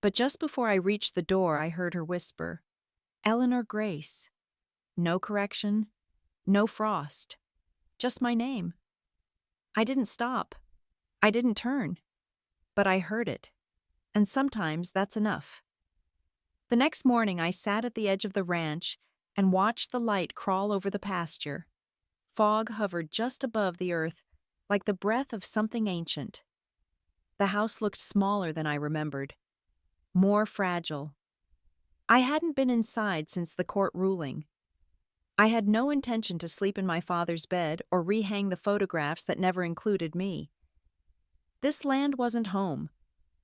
But just before I reached the door, I heard her whisper, "Eleanor Grace." No correction, no frost, just my name. I didn't stop. I didn't turn. But I heard it. And sometimes that's enough. The next morning, I sat at the edge of the ranch and watched the light crawl over the pasture. Fog hovered just above the earth, like the breath of something ancient. The house looked smaller than I remembered, more fragile. I hadn't been inside since the court ruling. I had no intention to sleep in my father's bed or rehang the photographs that never included me. This land wasn't home.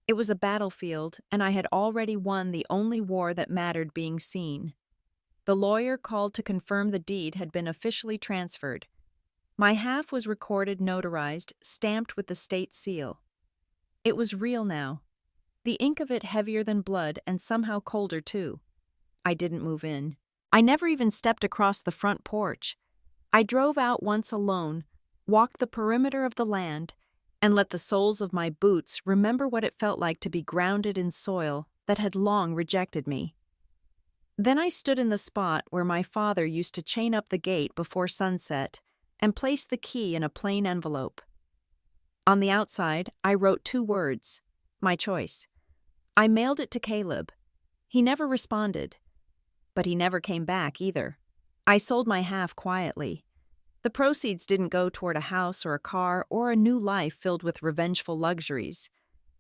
It was a battlefield, and I had already won the only war that mattered being seen. The lawyer called to confirm the deed had been officially transferred. My half was recorded, notarized, stamped with the state seal. It was real now. The ink of it heavier than blood and somehow colder too. I didn't move in. I never even stepped across the front porch. I drove out once alone, walked the perimeter of the land, and let the soles of my boots remember what it felt like to be grounded in soil that had long rejected me. Then I stood in the spot where my father used to chain up the gate before sunset and place the key in a plain envelope. On the outside, I wrote 2 words, my choice. I mailed it to Caleb. He never responded. But he never came back either. I sold my half quietly. The proceeds didn't go toward a house or a car or a new life filled with revengeful luxuries.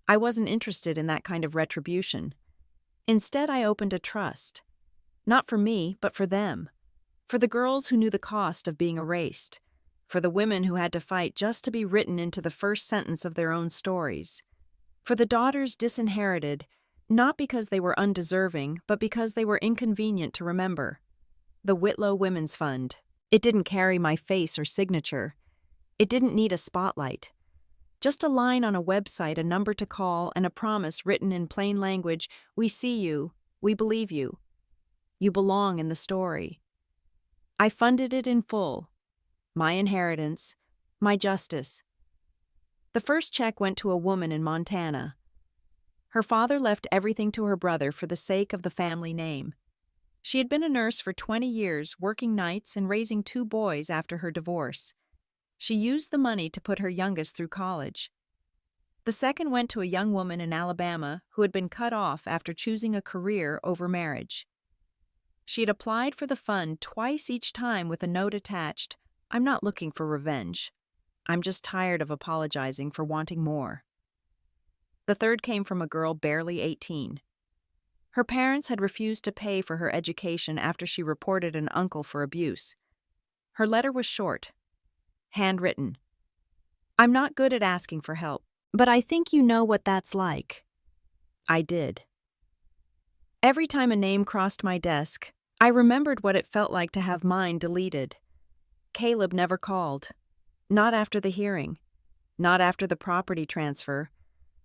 I wasn't interested in that kind of retribution. Instead, I opened a trust. Not for me, but for them. For the girls who knew the cost of being erased. For the women who had to fight just to be written into the first sentence of their own stories. For the daughters disinherited, not because they were undeserving, but because they were inconvenient to remember. The Whitlow Women's Fund. It didn't carry my face or signature. It didn't need a spotlight. Just a line on a website, a number to call, and a promise written in plain language, "We see you. We believe you. You belong in the story." I funded it in full. My inheritance. My justice. The first check went to a woman in Montana. Her father left everything to her brother for the sake of the family name. She had been a nurse for 20 years, working nights and raising 2 boys after her divorce. She used the money to put her youngest through college. The second went to a young woman in Alabama who had been cut off after choosing a career over marriage. She had applied for the fund twice each time with a note attached, "I'm not looking for revenge. I'm just tired of apologizing for wanting more." The third came from a girl barely 18. Her parents had refused to pay for her education after she reported an uncle for abuse. Her letter was short, handwritten. "I'm not good at asking for help, but I think you know what that's like." I did. Every time a name crossed my desk, I remembered what it felt like to have mine deleted. Caleb never called. Not after the hearing. Not after the property transfer.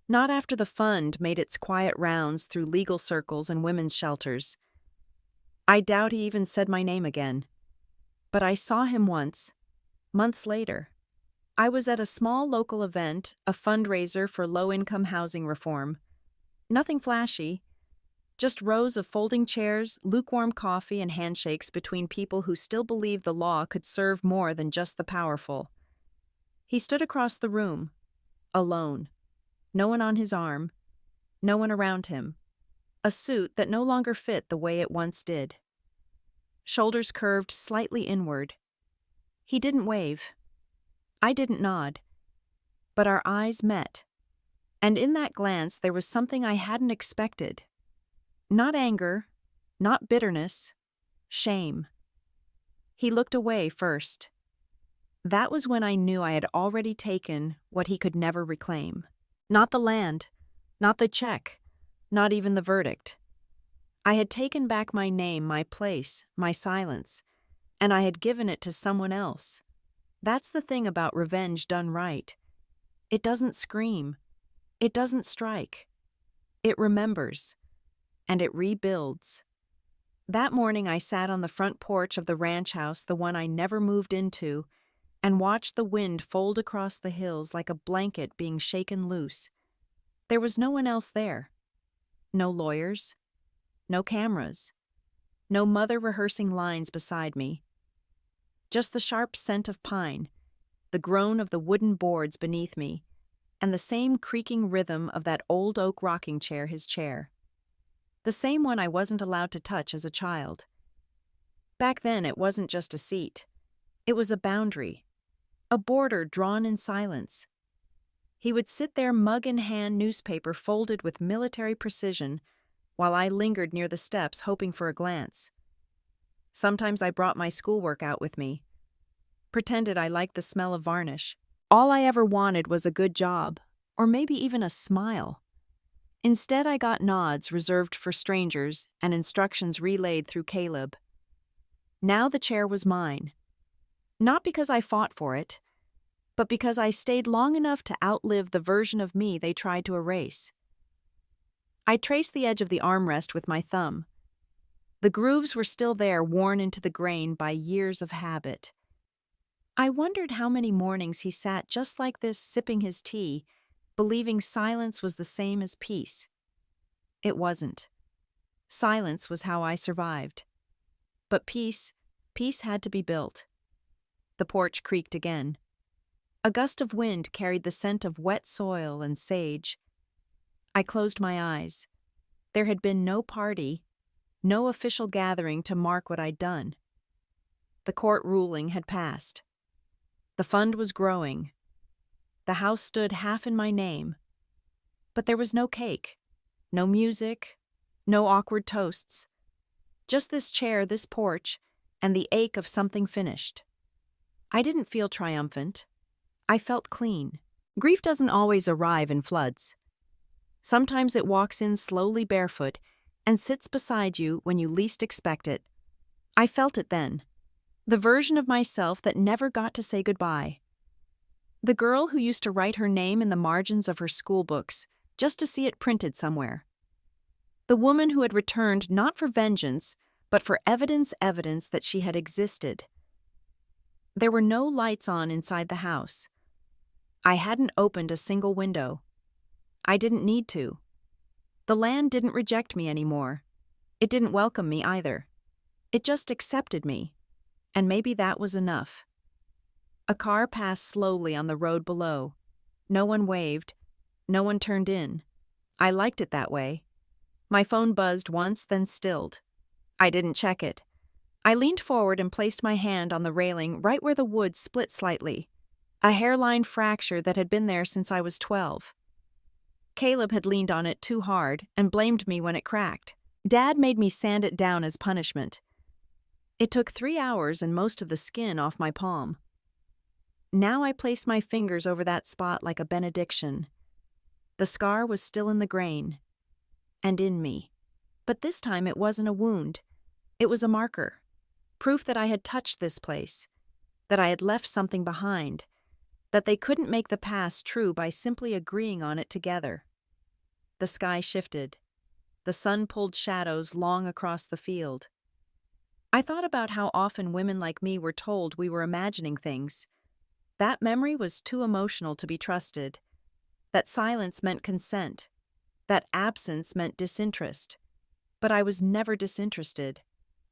Not after the fund made its quiet rounds through legal circles and women's shelters. I doubt he even said my name again. But I saw him once, months later. I was at a small local event, a fundraiser for low-income housing reform. Nothing flashy, just rows of folding chairs, lukewarm coffee, and handshakes between people who still believed the law could serve more than just the powerful. He stood across the room, alone. No one on his arm, no one around him. A suit that no longer fit the way it once did. Shoulders curved slightly inward. He didn't wave. I didn't nod. But our eyes met. And in that glance there was something I hadn't expected. Not anger, not bitterness, shame. He looked away first. That was when I knew I had already taken what he could never reclaim. Not the land, not the check, not even the verdict. I had taken back my name, my place, my silence, and I had given it to someone else. That's the thing about revenge done right. It doesn't scream. It doesn't strike. It remembers. And it rebuilds. That morning I sat on the front porch of the ranch house, the one I never moved into, and watched the wind fold across the hills like a blanket being shaken loose. There was no one else there. No lawyers. No cameras. No mother rehearsing lines beside me. Just the sharp scent of pine, the groan of the wooden boards beneath me, and the same creaking rhythm of that old oak rocking chair, his chair. The same one I wasn't allowed to touch as a child. Back then it wasn't just a seat. It was a boundary, a border drawn in silence. He would sit there, mug in hand, newspaper folded with military precision, while I lingered near the steps hoping for a glance. Sometimes I brought my schoolwork out with me, pretended I liked the smell of varnish. All I ever wanted was a good job, or maybe even a smile. Instead, I got nods reserved for strangers and instructions relayed through Caleb. Now the chair was mine. Not because I fought for it, but because I stayed long enough to outlive the version of me they tried to erase. I traced the edge of the armrest with my thumb. The grooves were still there, worn into the grain by years of habit. I wondered how many mornings he sat just like this, sipping his tea, believing silence was the same as peace. It wasn't. Silence was how I survived. But peace had to be built. The porch creaked again. A gust of wind carried the scent of wet soil and sage. I closed my eyes. There had been no party, no official gathering to mark what I'd done. The court ruling had passed. The fund was growing. The house stood half in my name. But there was no cake, no music, no awkward toasts. Just this chair, this porch, and the ache of something finished. I didn't feel triumphant. I felt clean. Grief doesn't always arrive in floods. Sometimes it walks in slowly barefoot and sits beside you when you least expect it. I felt it then. The version of myself that never got to say goodbye. The girl who used to write her name in the margins of her school books just to see it printed somewhere. The woman who had returned not for vengeance, but for evidence that she had existed. There were no lights on inside the house. I hadn't opened a single window. I didn't need to. The land didn't reject me anymore. It didn't welcome me either. It just accepted me. And maybe that was enough. A car passed slowly on the road below. No one waved. No one turned in. I liked it that way. My phone buzzed once, then stilled. I didn't check it. I leaned forward and placed my hand on the railing right where the wood split slightly. A hairline fracture that had been there since I was 12. Caleb had leaned on it too hard and blamed me when it cracked. Dad made me sand it down as punishment. It took 3 hours and most of the skin off my palm. Now I placed my fingers over that spot like a benediction. The scar was still in the grain. And in me. But this time it wasn't a wound. It was a marker. Proof that I had touched this place. That I had left something behind. That they couldn't make the past true by simply agreeing on it together. The sky shifted. The sun pulled shadows long across the field. I thought about how often women like me were told we were imagining things. That memory was too emotional to be trusted. That silence meant consent. That absence meant disinterest. But I was never disinterested.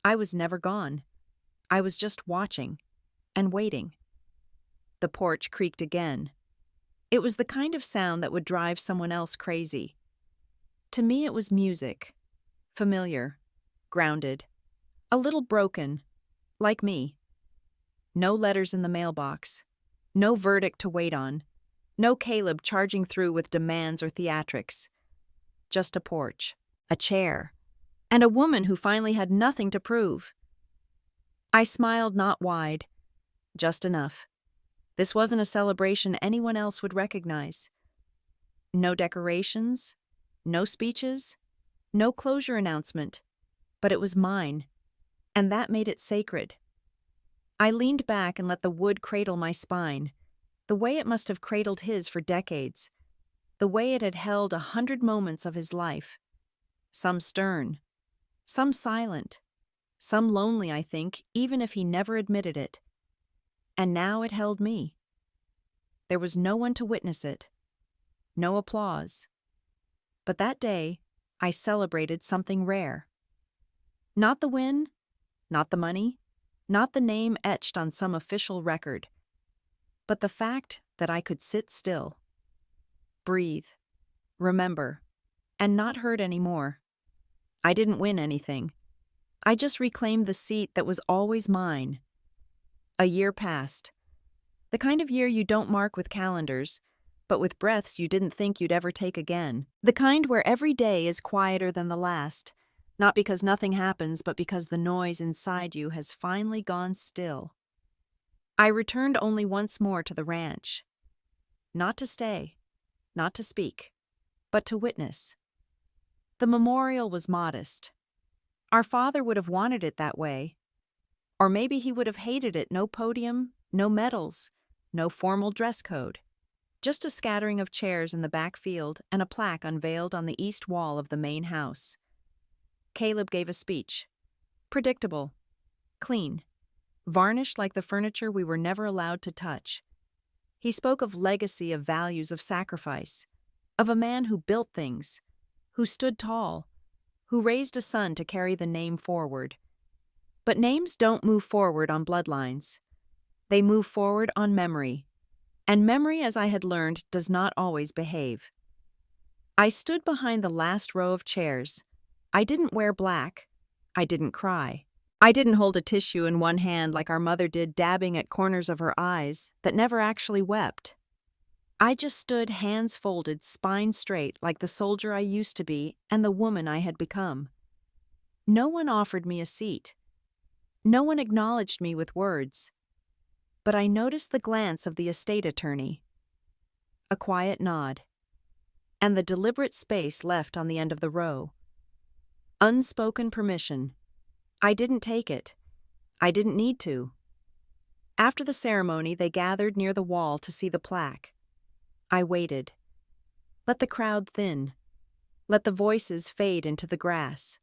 I was never gone. I was just watching and waiting. The porch creaked again. It was the kind of sound that would drive someone else crazy. To me it was music. Familiar. Grounded. A little broken. Like me. No letters in the mailbox. No verdict to wait on. No Caleb charging through with demands or theatrics. Just a porch, a chair, and a woman who finally had nothing to prove. I smiled not wide, just enough. This wasn't a celebration anyone else would recognize. No decorations, no speeches, no closure announcement, but it was mine, and that made it sacred. I leaned back and let the wood cradle my spine, the way it must have cradled his for decades, the way it had held 100 moments of his life. Some stern, some silent, some lonely, I think, even if he never admitted it. And now it held me. There was no one to witness it, no applause. But that day, I celebrated something rare. Not the win, not the money, not the name etched on some official record, but the fact that I could sit still, breathe, remember, and not hurt anymore. I didn't win anything. I just reclaimed the seat that was always mine. A year passed. The kind of year you don't mark with calendars, but with breaths you didn't think you'd ever take again. The kind where every day is quieter than the last, not because nothing happens, but because the noise inside you has finally gone still. I returned only once more to the ranch. Not to stay, not to speak, but to witness. The memorial was modest. Our father would have wanted it that way. Or maybe he would have hated it. No podium, no medals, no formal dress code. Just a scattering of chairs in the back field and a plaque unveiled on the east wall of the main house. Caleb gave a speech. Predictable. Clean. Varnished like the furniture we were never allowed to touch. He spoke of legacy, of values, of sacrifice. Of a man who built things. Who stood tall. Who raised a son to carry the name forward. But names don't move forward on bloodlines. They move forward on memory. And memory, as I had learned, does not always behave. I stood behind the last row of chairs. I didn't wear black. I didn't cry. I didn't hold a tissue in one hand like our mother did, dabbing at corners of her eyes that never actually wept. I just stood, hands folded, spine straight, like the soldier I used to be and the woman I had become. No one offered me a seat. No one acknowledged me with words. But I noticed the glance of the estate attorney. A quiet nod. And the deliberate space left on the end of the row. Unspoken permission. I didn't take it. I didn't need to. After the ceremony, they gathered near the wall to see the plaque. I waited. Let the crowd thin. Let the voices fade into the grass.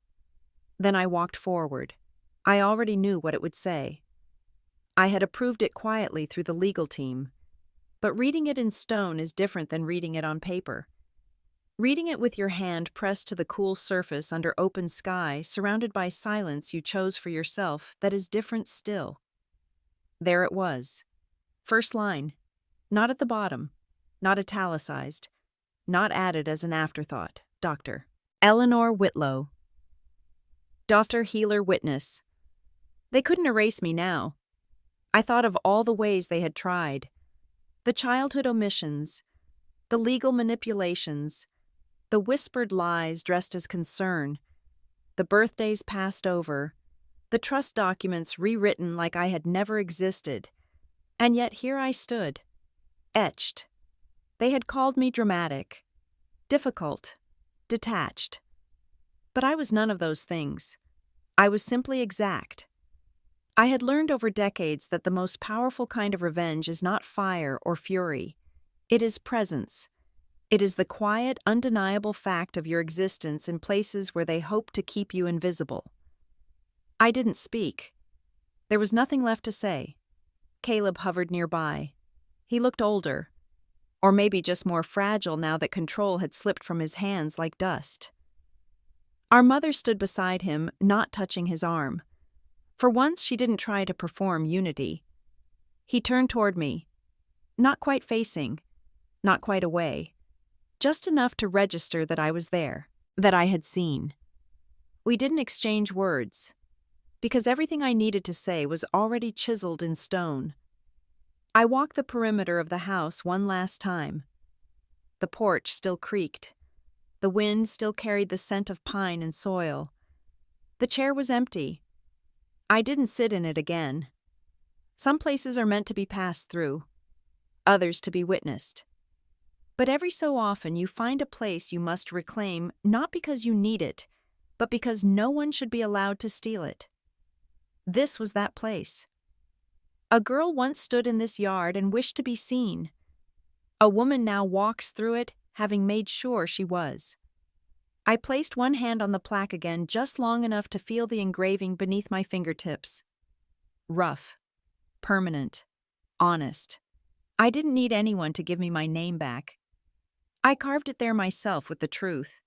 Then I walked forward. I already knew what it would say. I had approved it quietly through the legal team. But reading it in stone is different than reading it on paper. Reading it with your hand pressed to the cool surface under open sky, surrounded by silence you chose for yourself, that is different still. There it was. First line. Not at the bottom. Not italicized. Not added as an afterthought. Dr. Eleanor Whitlow. Dr. Healer Witness. They couldn't erase me now. I thought of all the ways they had tried. The childhood omissions. The legal manipulations. The whispered lies dressed as concern, the birthdays passed over, the trust documents rewritten like I had never existed, and yet here I stood, etched. They had called me dramatic, difficult, detached. But I was none of those things. I was simply exact. I had learned over decades that the most powerful kind of revenge is not fire or fury. It is presence. It is the quiet, undeniable fact of your existence in places where they hope to keep you invisible. I didn't speak. There was nothing left to say. Caleb hovered nearby. He looked older, or maybe just more fragile now that control had slipped from his hands like dust. Our mother stood beside him, not touching his arm. For once, she didn't try to perform unity. He turned toward me, not quite facing, not quite away. Just enough to register that I was there, that I had seen. We didn't exchange words, because everything I needed to say was already chiseled in stone. I walked the perimeter of the house one last time. The porch still creaked. The wind still carried the scent of pine and soil. The chair was empty. I didn't sit in it again. Some places are meant to be passed through, others to be witnessed. But every so often you find a place you must reclaim not because you need it, but because no one should be allowed to steal it. This was that place. A girl once stood in this yard and wished to be seen. A woman now walks through it, having made sure she was. I placed one hand on the plaque again just long enough to feel the engraving beneath my fingertips. Rough, permanent, honest. I didn't need anyone to give me my name back. I carved it there myself with the truth.